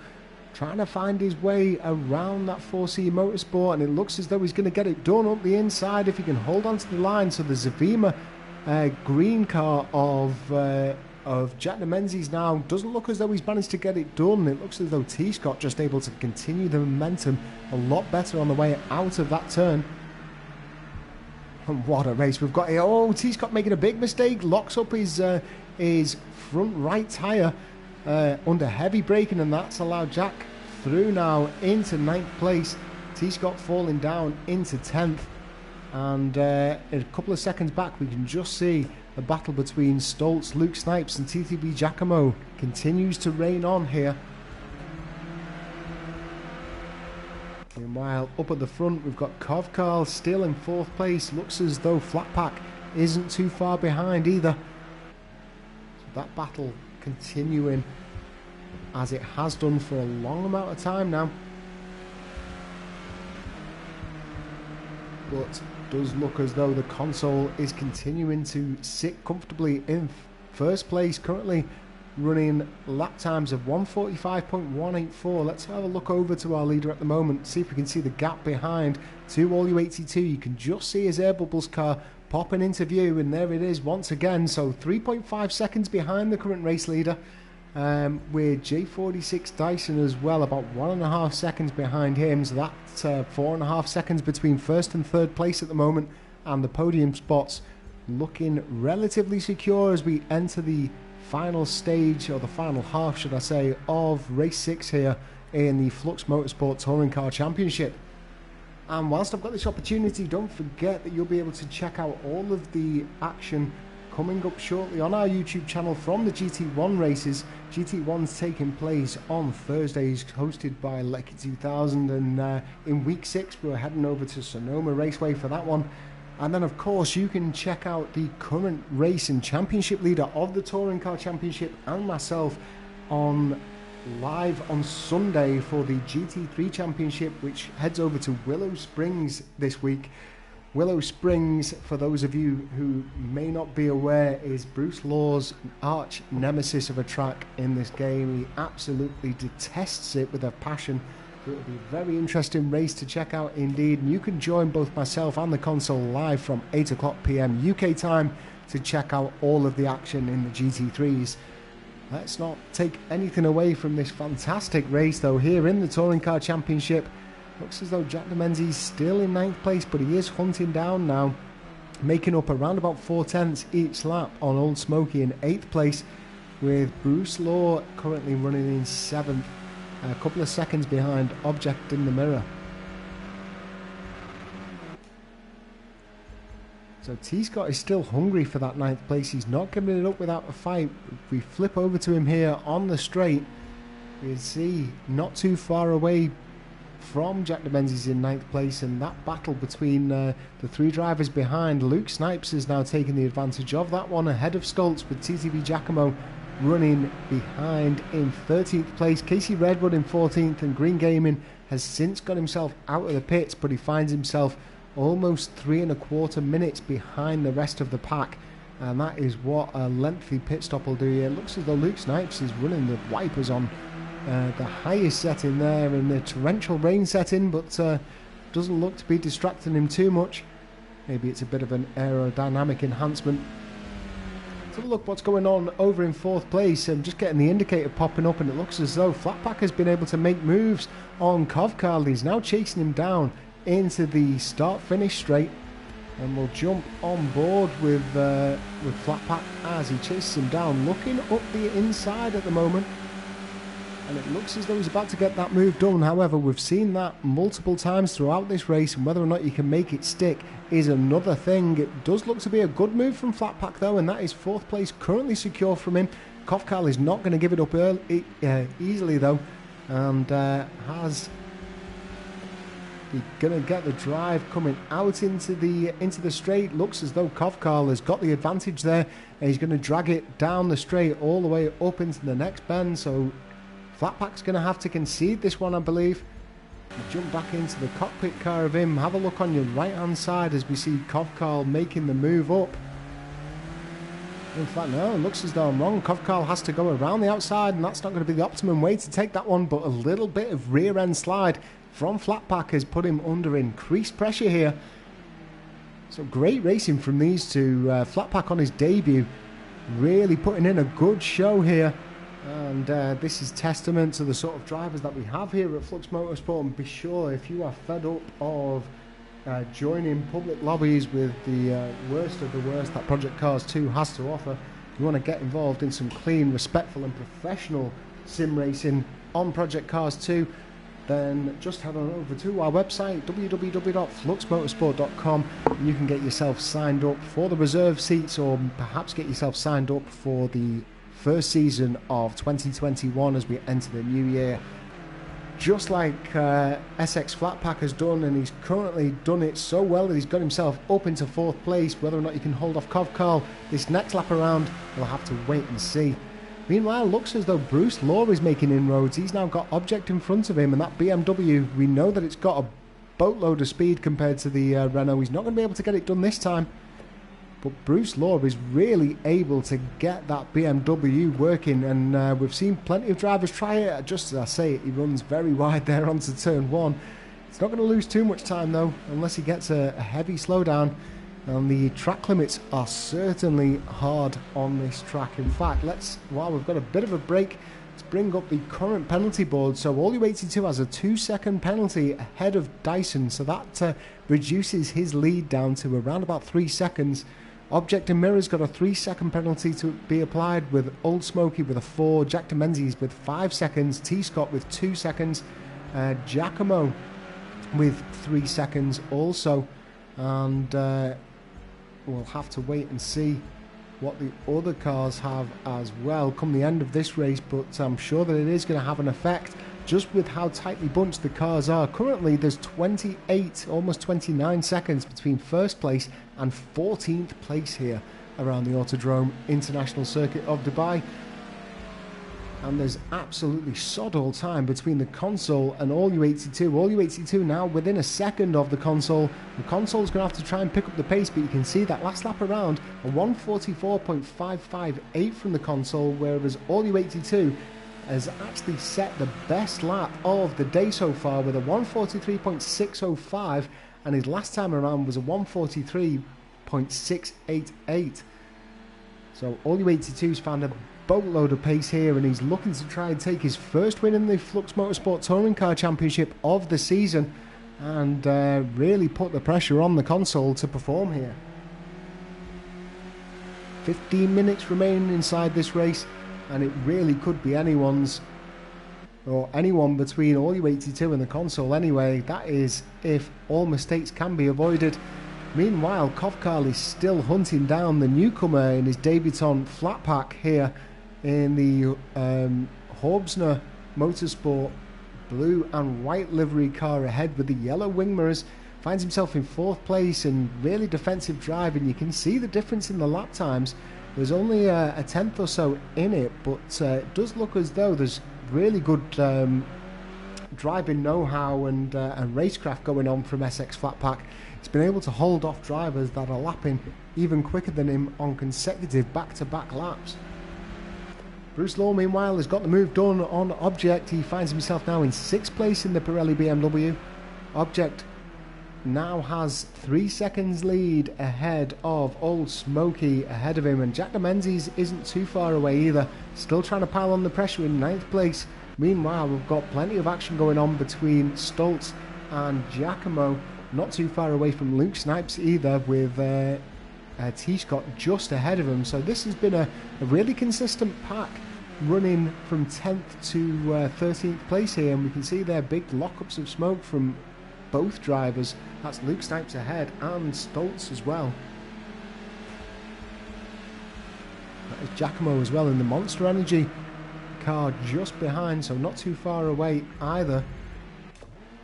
trying to find his way around that 4C Motorsport, and it looks as though he's going to get it done up the inside if he can hold on to the line. So the Zavima green car of Jack DeMenzies now doesn't look as though he's managed to get it done. It looks as though T. Scott just able to continue the momentum a lot better on the way out of that turn. And what a race we've got here. Oh, T. Scott making a big mistake, locks up his front right tyre under heavy braking, and that's allowed Jack through now into 9th place. T. Scott falling down into 10th. And a couple of seconds back, we can just see the battle between Stoltz, Luke Snipes and TTB Giacomo continues to reign on here. Meanwhile, up at the front, we've got Kovkar still in 4th place. Looks as though Flatpack isn't too far behind either. So that battle continuing as it has done for a long amount of time now. But does look as though the console is continuing to sit comfortably in 1st place, currently running lap times of 1:45.184. Let's have a look over to our leader at the moment, see if we can see the gap behind to All U82. You can just see his air bubbles car popping into view, and there it is once again. So 3.5 seconds behind the current race leader, with J46 Dyson as well, about 1.5 seconds behind him. So that's 4.5 seconds between 1st and 3rd place at the moment, and the podium spots looking relatively secure as we enter the final stage, or the final half should I say, of race 6 here in the Flux Motorsport Touring Car Championship. And whilst I've got this opportunity, don't forget that you'll be able to check out all of the action coming up shortly on our YouTube channel from the GT1 races. GT1's taking place on Thursdays, hosted by Lecky 2000, and in week 6 we're heading over to Sonoma Raceway for that one. And then of course you can check out the current race and championship leader of the Touring Car Championship and myself on live on Sunday for the GT3 Championship, which heads over to Willow Springs this week. Willow Springs, for those of you who may not be aware, is Bruce Law's arch nemesis of a track in this game. He absolutely detests it with a passion. It will be a very interesting race to check out indeed. And you can join both myself and the console live from 8 o'clock PM UK time to check out all of the action in the GT3s. Let's not take anything away from this fantastic race though here in the Touring Car Championship. Looks as though Jack DeMenzi's still in 9th place, but he is hunting down now, making up around about 4/10 each lap on Old Smoky in 8th place, with Bruce Law currently running in 7th, a couple of seconds behind Object in the Mirror. So T-Scott is still hungry for that 9th place. He's not giving it up without a fight. If we flip over to him here on the straight, we see not too far away from Jack DeMenzi's in 9th place, and that battle between the 3 drivers behind. Luke Snipes is now taking the advantage of that one ahead of Stoltz, with TTV Giacomo running behind in 13th place. Casey Redwood in 14th, and Green Gaming has since got himself out of the pits, but he finds himself almost 3.25 minutes behind the rest of the pack, and that is what a lengthy pit stop will do here. It looks as though Luke Snipes is running the wipers on the highest setting there in the torrential rain setting, but doesn't look to be distracting him too much. Maybe it's a bit of an aerodynamic enhancement. Let's have a look what's going on over in 4th place. I'm just getting the indicator popping up, and it looks as though Flatpack has been able to make moves on Kovkarl. He's now chasing him down into the start-finish straight, and we'll jump on board with Flatpack as he chases him down, looking up the inside at the moment. And it looks as though he's about to get that move done. However, we've seen that multiple times throughout this race, and whether or not you can make it stick is another thing. It does look to be a good move from Flatpack though, and that is 4th place currently secure from him. Kovkarl is not going to give it up easily though, and has going to get the drive coming out into the straight. Looks as though Kovkarl has got the advantage there, and he's going to drag it down the straight all the way up into the next bend. So Flatpack's going to have to concede this one, I believe. We jump back into the cockpit car of him. Have a look on your right hand side as we see Kovkarl making the move up. In fact, no, it looks as though I'm wrong. Kovkarl has to go around the outside, and that's not going to be the optimum way to take that one, but a little bit of rear end slide from Flatpack has put him under increased pressure here. So great racing from these two. Flatpack on his debut really putting in a good show here. And this is testament to the sort of drivers that we have here at Flux Motorsport. And be sure, if you are fed up of joining public lobbies with the worst of the worst that Project Cars 2 has to offer, you want to get involved in some clean, respectful and professional sim racing on Project Cars 2, then just head on over to our website, www.fluxmotorsport.com, and you can get yourself signed up for the reserve seats, or perhaps get yourself signed up for the first season of 2021 as we enter the new year. Just like SX Flatpack has done, and he's currently done it so well that he's got himself up into 4th place. Whether or not you can hold off Kovkarl this next lap around, we'll have to wait and see. Meanwhile, looks as though Bruce Law is making inroads. He's now got Object in front of him, and that BMW, we know that it's got a boatload of speed compared to the Renault. He's not going to be able to get it done this time. But Bruce Law is really able to get that BMW working, and we've seen plenty of drivers try it. Just as I say it, he runs very wide there onto turn 1. It's not going to lose too much time though, unless he gets a heavy slowdown, and the track limits are certainly hard on this track. In fact, while we've got a bit of a break, let's bring up the current penalty board. So all U82 has a 2-second penalty ahead of Dyson, so that reduces his lead down to around about 3 seconds. Object and Mirror's got a 3-second penalty to be applied, with Old Smoky with a 4, Jack Demenzies with 5 seconds, T. Scott with 2 seconds, Giacomo with 3 seconds also, and we'll have to wait and see what the other cars have as well come the end of this race, but I'm sure that it is going to have an effect just with how tightly bunched the cars are. Currently there's 28, almost 29 seconds between first place and 14th place here around the Autodrome International Circuit of Dubai. And there's absolutely sod all time between the console and All U82. All U82 now within a second of the console. The console's going to have to try and pick up the pace, but you can see that last lap around a 1:44.558 from the console, whereas All U82 has actually set the best lap of the day so far with a 1:43.605, and his last time around was a 1:43.688. So All U82's found a boatload of pace here, and he's looking to try and take his first win in the Flux Motorsport Touring Car Championship of the season, and really put the pressure on the console to perform here. 15 minutes remaining inside this race, and it really could be anyone's, or anyone between All U82 and the console anyway. That is if all mistakes can be avoided. Meanwhile, Kovkarl is still hunting down the newcomer in his debutant flat pack here in the Horbsner Motorsport blue and white livery car ahead with the yellow wing mirrors. Finds himself in 4th place and really defensive drive, and you can see the difference in the lap times. There's only a tenth or so in it, but it does look as though there's really good driving know-how and racecraft going on from SX Flatpack. He's been able to hold off drivers that are lapping even quicker than him on consecutive back-to-back laps. Bruce Law, meanwhile, has got the move done on Object. He finds himself now in 6th place in the Pirelli BMW. Object now has 3 seconds lead ahead of Old Smoky ahead of him, and Jack Demenzies isn't too far away either, still trying to pile on the pressure in 9th place. Meanwhile, we've got plenty of action going on between Stoltz and Giacomo, not too far away from Luke Snipes either, with T. Scott just ahead of him. So this has been a really consistent pack, running from 10th to 13th place here, and we can see there big lockups of smoke from both drivers. That's Luke Snipes ahead and Stoltz as well. That is Giacomo as well in the Monster Energy car just behind, so not too far away either.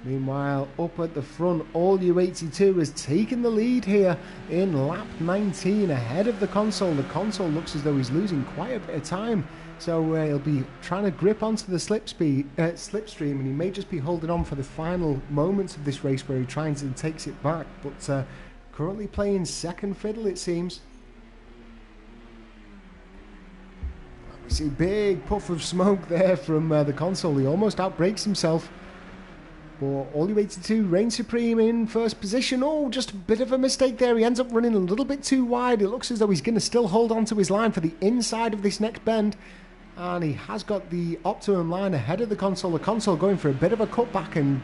Meanwhile, up at the front, All U82 has taken the lead here in lap 19 ahead of the console. The console looks as though he's losing quite a bit of time, so he'll be trying to grip onto the slipstream, and he may just be holding on for the final moments of this race where he tries and takes it back, but currently playing second fiddle, it seems. We see big puff of smoke there from the console. He almost outbrakes himself. For All U82 reigns supreme in first position. Oh, just a bit of a mistake there. He ends up running a little bit too wide. It looks as though he's going to still hold on to his line for the inside of this next bend. And he has got the optimum line ahead of the console. The console going for a bit of a cutback, and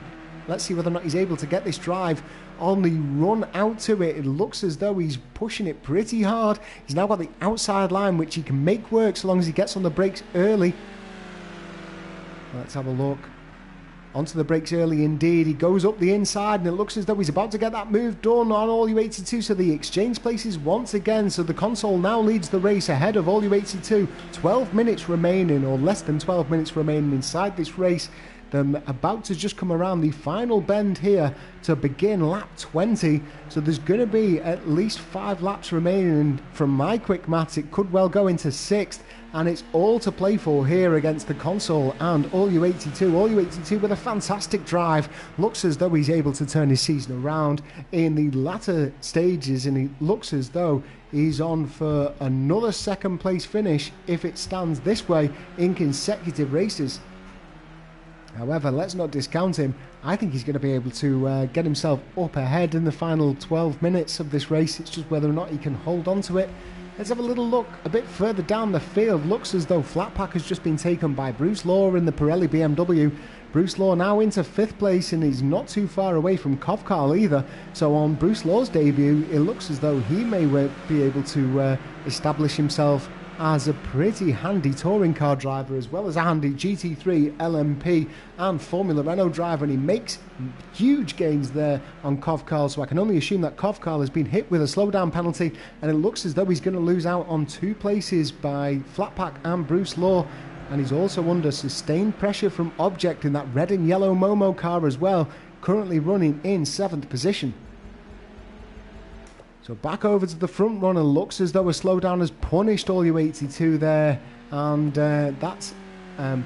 let's see whether or not he's able to get this drive on the run out to it. It looks as though he's pushing it pretty hard. He's now got the outside line, which he can make work so long as he gets on the brakes early. Let's have a look. Onto the brakes early indeed. He goes up the inside, and it looks as though he's about to get that move done on All U82, so the exchange places once again. So the console now leads the race ahead of All U82. 12 minutes remaining, or less than 12 minutes remaining inside this race. They're about to just come around the final bend here to begin lap 20. So there's going to be at least 5 laps remaining, and from my quick maths, it could well go into 6th. And it's all to play for here against the console and All U82. All U82 with a fantastic drive. Looks as though he's able to turn his season around in the latter stages, and he looks as though he's on for another second place finish if it stands this way in consecutive races. However, let's not discount him. I think he's going to be able to get himself up ahead in the final 12 minutes of this race. It's just whether or not he can hold on to it. Let's have a little look a bit further down the field. Looks as though Flat Pack has just been taken by Bruce Law in the Pirelli BMW. Bruce Law now into 5th place, and he's not too far away from Kovkarl either. So on Bruce Law's debut, it looks as though he may be able to establish himself as a pretty handy touring car driver, as well as a handy GT3, LMP and Formula Renault driver, and he makes huge gains there on Kovkarl. So I can only assume that Kovkarl has been hit with a slowdown penalty, and it looks as though he's going to lose out on 2 places by Flatpack and Bruce Law. And he's also under sustained pressure from Object in that red and yellow Momo car as well, currently running in 7th position. So back over to the front runner. Looks as though a slowdown has punished All U82 there, and that's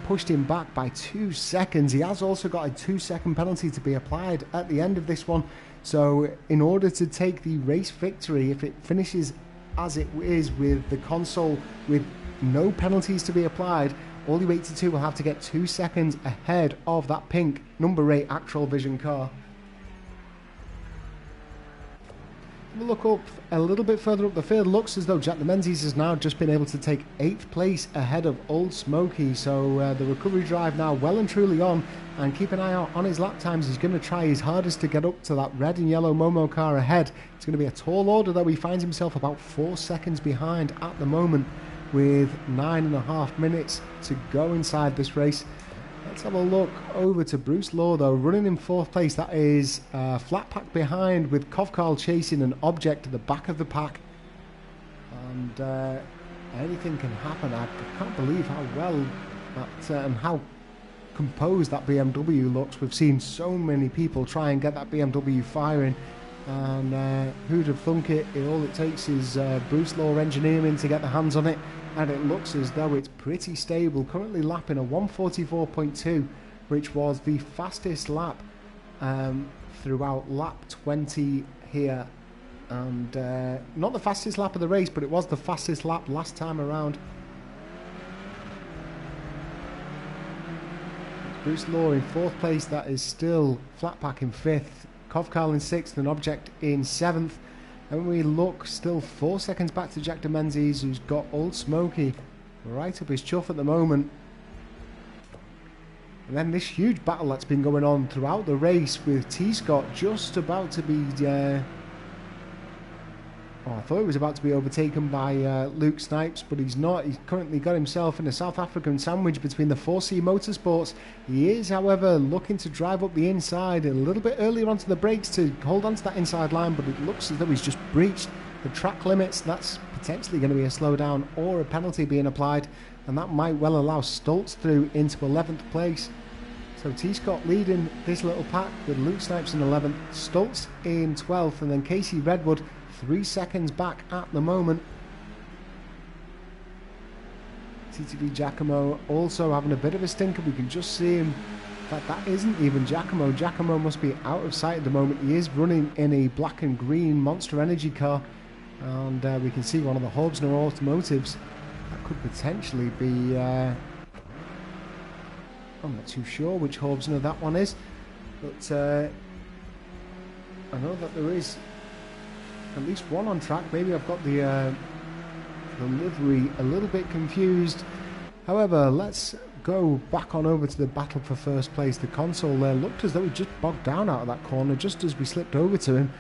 pushed him back by 2 seconds. He has also got a 2-second penalty to be applied at the end of this one. So in order to take the race victory, if it finishes as it is with the console with no penalties to be applied, All U82 will have to get 2 seconds ahead of that pink number 8 Actual Vision car. We'll look up a little bit further up the field. Looks as though Jack de Menzies has now just been able to take 8th place ahead of Old Smoky. So the recovery drive now well and truly on, and keep an eye out on his lap times. He's going to try his hardest to get up to that red and yellow Momo car ahead. It's going to be a tall order, though. He finds himself about 4 seconds behind at the moment, with 9.5 minutes to go inside this race. Let's have a look over to Bruce Law, though, running in 4th place. That is Flat Pack behind, with Kovkarl chasing an Object at the back of the pack. And anything can happen. I can't believe how well that and how composed that BMW looks. We've seen so many people try and get that BMW firing, and who'd have thunk it? All it takes is Bruce Law engineering to get the hands on it, and it looks as though it's pretty stable, currently lapping a 1:44.2, which was the fastest lap throughout lap 20 here, and not the fastest lap of the race, but it was the fastest lap last time around. It's Bruce Law in 4th place. That is still Flatpack in 5th, Kovkarl in 6th, and Object in 7th. And we look, still 4 seconds back to Jack de Menzies, who's got Old Smoky right up his chuff at the moment. And then this huge battle that's been going on throughout the race, with T. Scott just about to be I thought he was about to be overtaken by Luke Snipes, but he's not. He's currently got himself in a South African sandwich between the 4C Motorsports. He is, however, looking to drive up the inside a little bit earlier onto the brakes to hold onto that inside line, but it looks as though he's just breached the track limits. That's potentially going to be a slowdown or a penalty being applied, and that might well allow Stoltz through into 11th place. So T. Scott leading this little pack with Luke Snipes in 11th, Stoltz in 12th, and then Casey Redwood 3 seconds back at the moment. TTV Giacomo also having a bit of a stinker. We can just see him. In fact, that isn't even Giacomo. Giacomo must be out of sight at the moment. He is running in a black and green Monster Energy car, and we can see one of the Hobbsner Automotives. That could potentially be I'm not too sure which Hobbsner that one is, but I know that there is at least one on track. Maybe I've got the livery a little bit confused. However, let's go back on over to the battle for first place. The console there looked as though it just bogged down out of that corner just as we slipped over to him.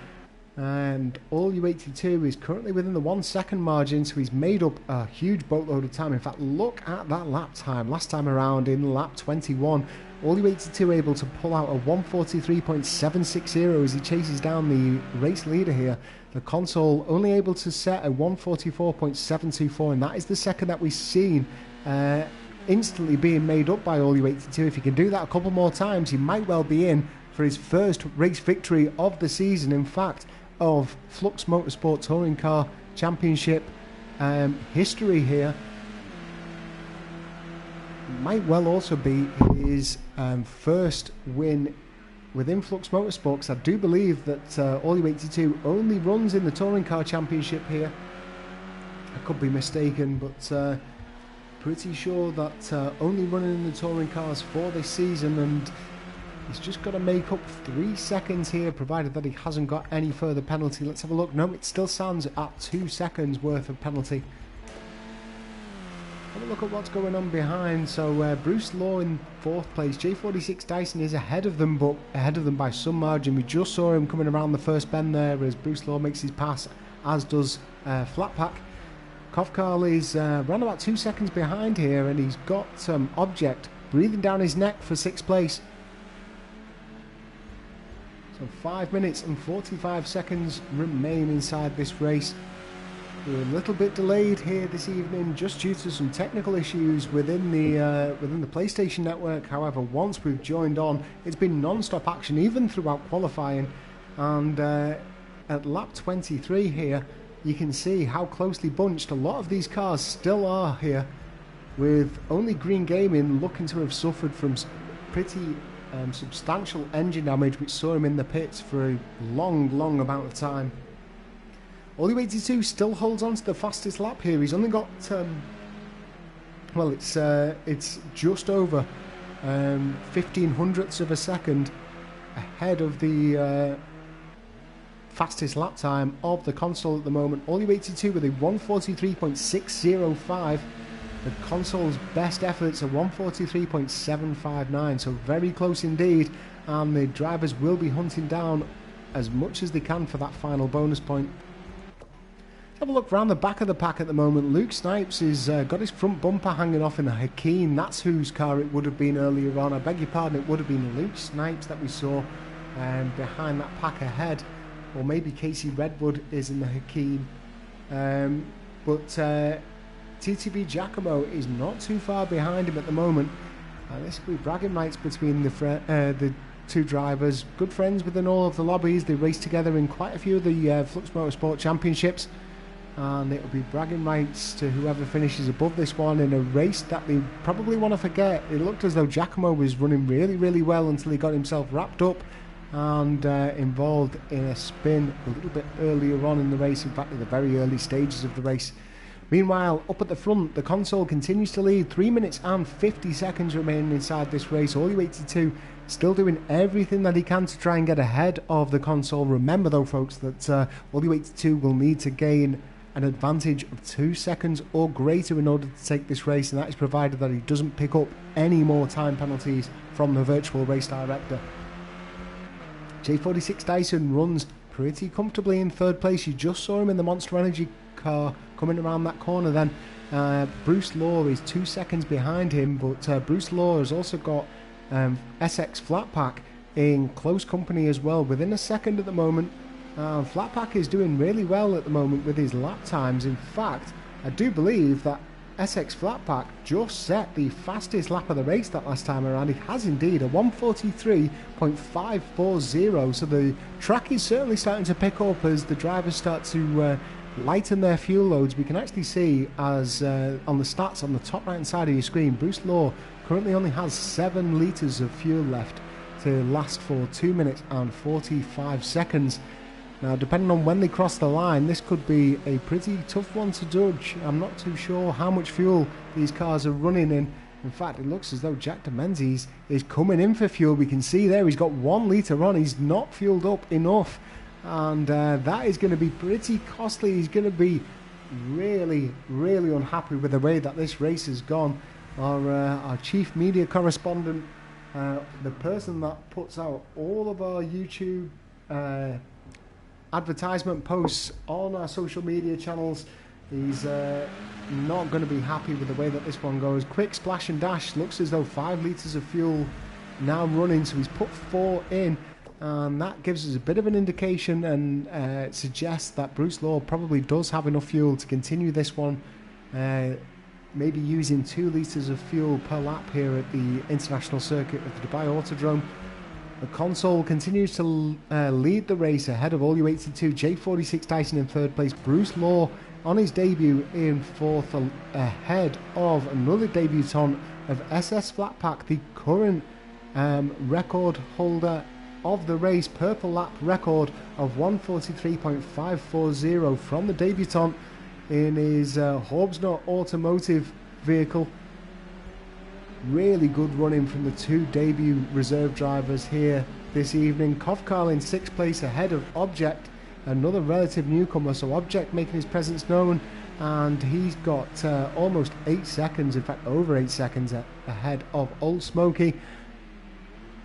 And All U82 is currently within the 1 second margin, so he's made up a huge boatload of time. In fact, look at that lap time last time around in lap 21. All U82 able to pull out a 1:43.760 as he chases down the race leader here. The console only able to set a 1:44.724, and that is the second that we've seen instantly being made up by All U82. If he can do that a couple more times, he might well be in for his first race victory of the season. In fact, of Flux Motorsport Touring Car Championship history here. Might well also be his first win within Flux Motorsport, because I do believe that All U82 only runs in the Touring Car Championship here. I could be mistaken, but pretty sure that only running in the touring cars for this season. And He's just got to make up 3 seconds here, provided that he hasn't got any further penalty. Let's have a look. No, it still stands at 2 seconds worth of penalty. Have a look at what's going on behind. So Bruce Law in 4th place. J46 Dyson is ahead of them, but ahead of them by some margin. We just saw him coming around the first bend there as Bruce Law makes his pass, as does Flatpack. Kovkarl is around about 2 seconds behind here, and he's got Object breathing down his neck for 6th place. So 5 minutes and 45 seconds remain inside this race. We're a little bit delayed here this evening just due to some technical issues within the PlayStation Network. However, once we've joined on, it's been non-stop action even throughout qualifying. And at lap 23 here, you can see how closely bunched a lot of these cars still are here, with only Green Gaming looking to have suffered from pretty substantial engine damage, which saw him in the pits for a long amount of time. Olu82 still holds on to the fastest lap here. He's only got, well, it's just over 15 hundredths of a second ahead of the fastest lap time of the console at the moment. Olu82 with a 143.605. The console's best efforts are 143.759, so very close indeed, and the drivers will be hunting down as much as they can for that final bonus point. Have a look round the back of the pack at the moment. Luke Snipes has got his front bumper hanging off in a Hakeem. That's whose car it would have been earlier on. I beg your pardon, it would have been Luke Snipes that we saw behind that pack ahead. Or maybe Casey Redwood is in the Hakeem. But TTB Giacomo is not too far behind him at the moment. This will be bragging rights between the two drivers. Good friends within all of the lobbies. They race together in quite a few of the Flux Motorsport championships. And it will be bragging rights to whoever finishes above this one in a race that they probably want to forget. It looked as though Giacomo was running really well until he got himself wrapped up and involved in a spin a little bit earlier on in the race, in fact at the very early stages of the race. Meanwhile, up at the front, the console continues to lead. 3 minutes and 50 seconds remaining inside this race. Olu82 still doing everything that he can to try and get ahead of the console. Remember though folks that Olu82 will need to gain an advantage of 2 seconds or greater in order to take this race, and that is provided that he doesn't pick up any more time penalties from the virtual race director. J46 Dyson runs pretty comfortably in 3rd place. You just saw him in the Monster Energy car coming around that corner then. Bruce Law is 2 seconds behind him, but Bruce Law has also got SX Flatpack in close company as well, within a second at the moment. Flatpack is doing really well at the moment with his lap times. In fact, I do believe that SX Flatpack just set the fastest lap of the race that last time around. It has indeed, a 143.540, so the track is certainly starting to pick up as the drivers start to lighten their fuel loads. We can actually see as on the stats on the top right hand side of your screen, Bruce Law currently only has 7 litres of fuel left to last for 2 minutes and 45 seconds. Now, depending on when they cross the line, this could be a pretty tough one to judge. I'm not too sure how much fuel these cars are running in. In fact, it looks as though Jack de Menzies is coming in for fuel. We can see there he's got 1 litre on. He's not fueled up enough. And that is going to be pretty costly. He's going to be really unhappy with the way that this race has gone. Our chief media correspondent, the person that puts out all of our YouTube advertisement posts on our social media channels, he's not going to be happy with the way that this one goes. Quick splash and dash, looks as though 5 litres of fuel now running, so he's put 4 in, and that gives us a bit of an indication and suggests that Bruce Law probably does have enough fuel to continue this one, maybe using 2 litres of fuel per lap here at the international circuit of the Dubai Autodrome. The console continues to lead the race ahead of Olu82, J46 Dyson in 3rd place, Bruce Law on his debut in 4th, ahead of another debutant of SS Flatpack, the current record holder of the race, purple lap record of 143.540 from the debutant in his Hobbs Automotive vehicle. Really good running from the two debut reserve drivers here this evening. Kovkar in 6th place ahead of Object, another relative newcomer. So Object making his presence known, and he's got almost 8 seconds, in fact over 8 seconds ahead of Old Smoky,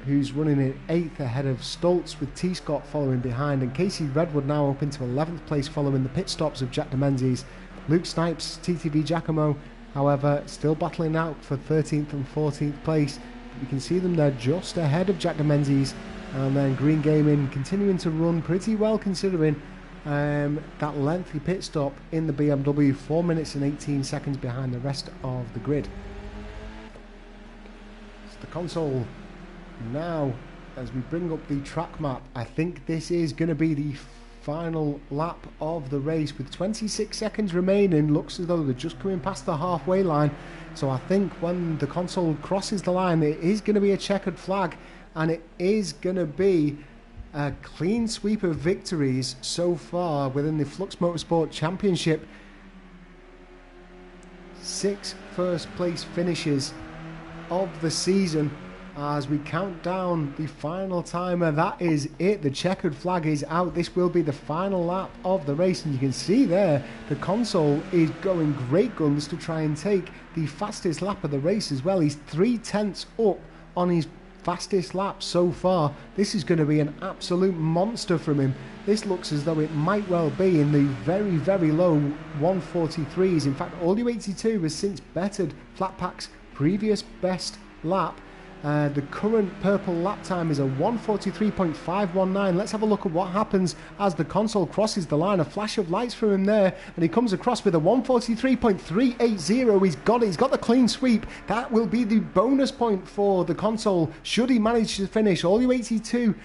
who's running in 8th ahead of Stoltz, with T. Scott following behind, and Casey Redwood now up into 11th place following the pit stops of Jack de Menzies. Luke Snipes, TTV Giacomo, however, still battling out for 13th and 14th place. You can see them there just ahead of Jack de Menzies, and then Green Gaming continuing to run pretty well considering that lengthy pit stop in the BMW, 4 minutes and 18 seconds behind the rest of the grid. So the console now, as we bring up the track map, I think this is going to be the final lap of the race with 26 seconds remaining. Looks as though they're just coming past the halfway line, so I think when the console crosses the line, it is going to be a checkered flag, and it is going to be a clean sweep of victories so far within the Flux Motorsport Championship. 6 first place finishes of the season. As we count down the final timer, that is it. The checkered flag is out. This will be the final lap of the race, and you can see there the console is going great guns to try and take the fastest lap of the race as well. He's 3/10 up on his fastest lap so far. This is going to be an absolute monster from him. This looks as though it might well be in the very, very low 143s. In fact, All U82 has since bettered Flatpack's previous best lap. The current purple lap time is a 143.519. Let's have a look at what happens as the console crosses the line. A flash of lights from him there, and he comes across with a 143.380. He's got the clean sweep. That will be the bonus point for the console should he manage to finish. All U82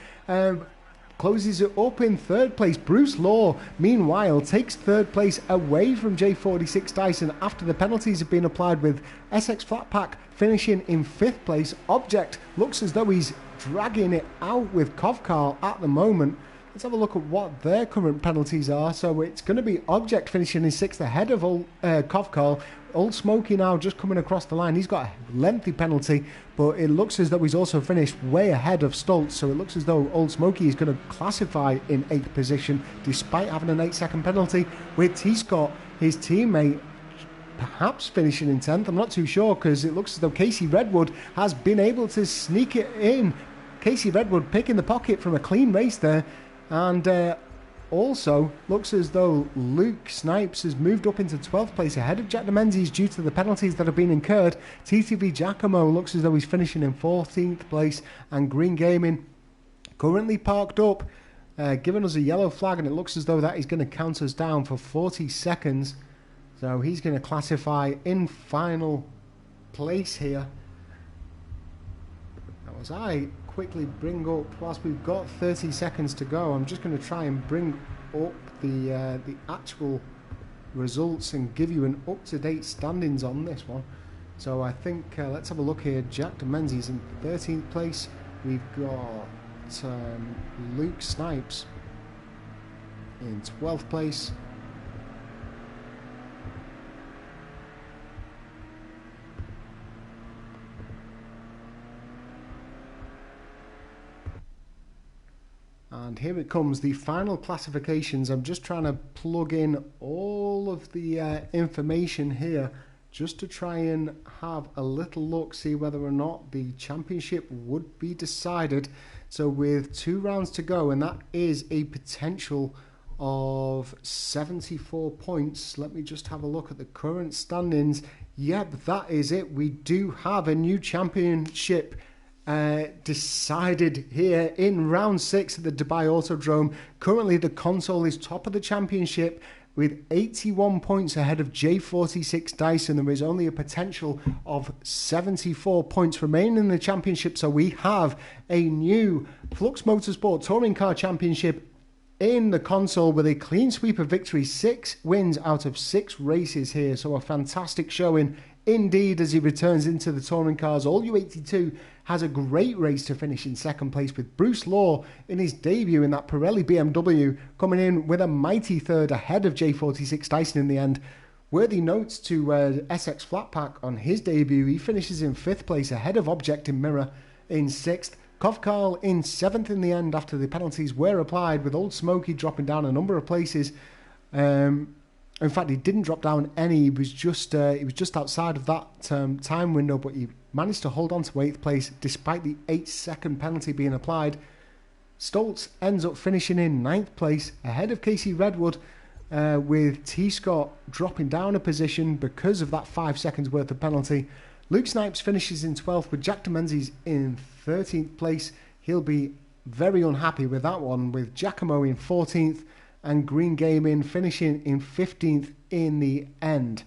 closes it up in 3rd place. Bruce Law, meanwhile, takes 3rd place away from J46 Dyson after the penalties have been applied, with SX Flatpack finishing in 5th place. Object looks as though he's dragging it out with Kovkar at the moment. Let's have a look at what their current penalties are. So it's going to be Object finishing in 6th ahead of Kovkar. Old Smoky now just coming across the line. He's got a lengthy penalty, but it looks as though he's also finished way ahead of Stoltz. So it looks as though Old Smoky is going to classify in 8th position despite having an 8-second penalty, with T. Scott, his teammate, perhaps finishing in 10th. I'm not too sure, because it looks as though Casey Redwood has been able to sneak it in. Casey Redwood picking the pocket from a clean race there. And also looks as though Luke Snipes has moved up into 12th place ahead of Jack de Menzies due to the penalties that have been incurred. TTV Giacomo looks as though he's finishing in 14th place, and Green Gaming currently parked up, giving us a yellow flag, and it looks as though that is going to count us down for 40 seconds. So he's going to classify in final place here. Now, as I quickly bring up, whilst we've got 30 seconds to go, I'm just going to try and bring up the actual results and give you an up-to-date standings on this one. So I think let's have a look here. Jack de Menzies in 13th place. We've got Luke Snipes in 12th place. And here it comes, the final classifications. I'm just trying to plug in all of the information here just to try and have a little look, see whether or not the championship would be decided. So with 2 rounds to go, and that is a potential of 74 points. Let me just have a look at the current standings. Yep, that is it. We do have a new championship decided here in round 6 at the Dubai Autodrome. Currently the console is top of the championship with 81 points ahead of J46 Dyson. There is only a potential of 74 points remaining in the championship, so we have a new Flux Motorsport Touring Car Championship in the console with a clean sweep of victory, 6 wins out of 6 races here. So a fantastic showing indeed as he returns into the touring cars. All U82 has a great race to finish in 2nd place, with Bruce Law in his debut in that Pirelli BMW coming in with a mighty 3rd ahead of J46 Dyson in the end. Worthy notes to SX Flatpack on his debut. He finishes in 5th place ahead of Object and Mirror in 6th. Kovkarl in 7th in the end after the penalties were applied, with Old Smoky dropping down a number of places. In fact, he didn't drop down any. He was just outside of that time window, but he managed to hold on to 8th place despite the 8-second penalty being applied. Stoltz ends up finishing in 9th place ahead of Casey Redwood, with T. Scott dropping down a position because of that 5 seconds worth of penalty. Luke Snipes finishes in 12th with Jack Demenzies in 13th place. He'll be very unhappy with that one, with Giacomo in 14th and Green Gaming finishing in 15th in the end.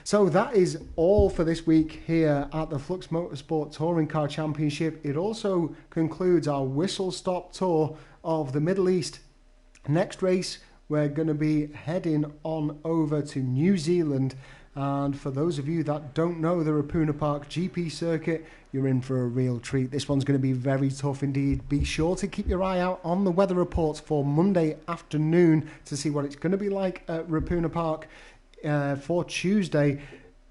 So that is all for this week here at the Flux Motorsport Touring Car Championship. It also concludes our whistle-stop tour of the Middle East. Next race, we're going to be heading on over to New Zealand. And for those of you that don't know the Rapuna Park GP circuit, you're in for a real treat. This one's going to be very tough indeed. Be sure to keep your eye out on the weather reports for Monday afternoon to see what it's going to be like at Rapuna Park for Tuesday.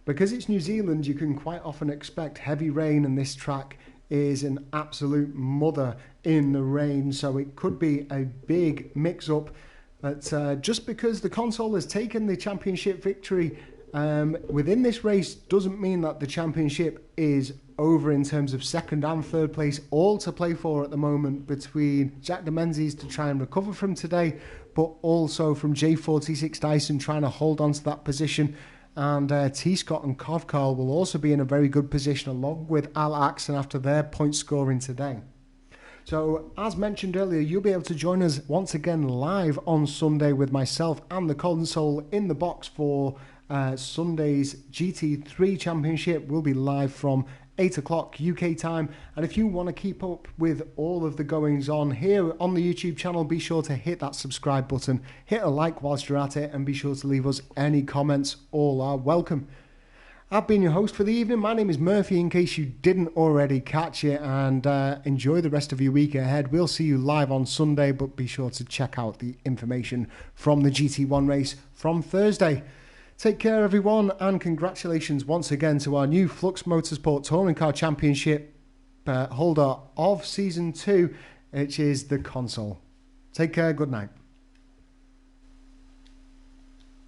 Because it's New Zealand, you can quite often expect heavy rain, and this track is an absolute mother in the rain, so it could be a big mix-up. But just because the console has taken the championship victory within this race doesn't mean that the championship is over in terms of 2nd and 3rd place, all to play for at the moment between Jack Demenzies to try and recover from today, but also from J46 Dyson trying to hold on to that position. And T. Scott and Kovkarl will also be in a very good position along with Al Axon after their point scoring today. So, as mentioned earlier, you'll be able to join us once again live on Sunday with myself and the console in the box for Sunday's GT3 Championship. Will be live from 8 o'clock UK time. And if you want to keep up with all of the goings on here on the YouTube channel, be sure to hit that subscribe button, hit a like whilst you're at it, and be sure to leave us any comments. All are welcome. I've been your host for the evening. My name is Murphy, in case you didn't already catch it, and enjoy the rest of your week ahead. We'll see you live on Sunday, but be sure to check out the information from the GT1 race from Thursday. Take care, everyone, and congratulations once again to our new Flux Motorsport Touring Car Championship holder of Season 2, which is the console. Take care, good night.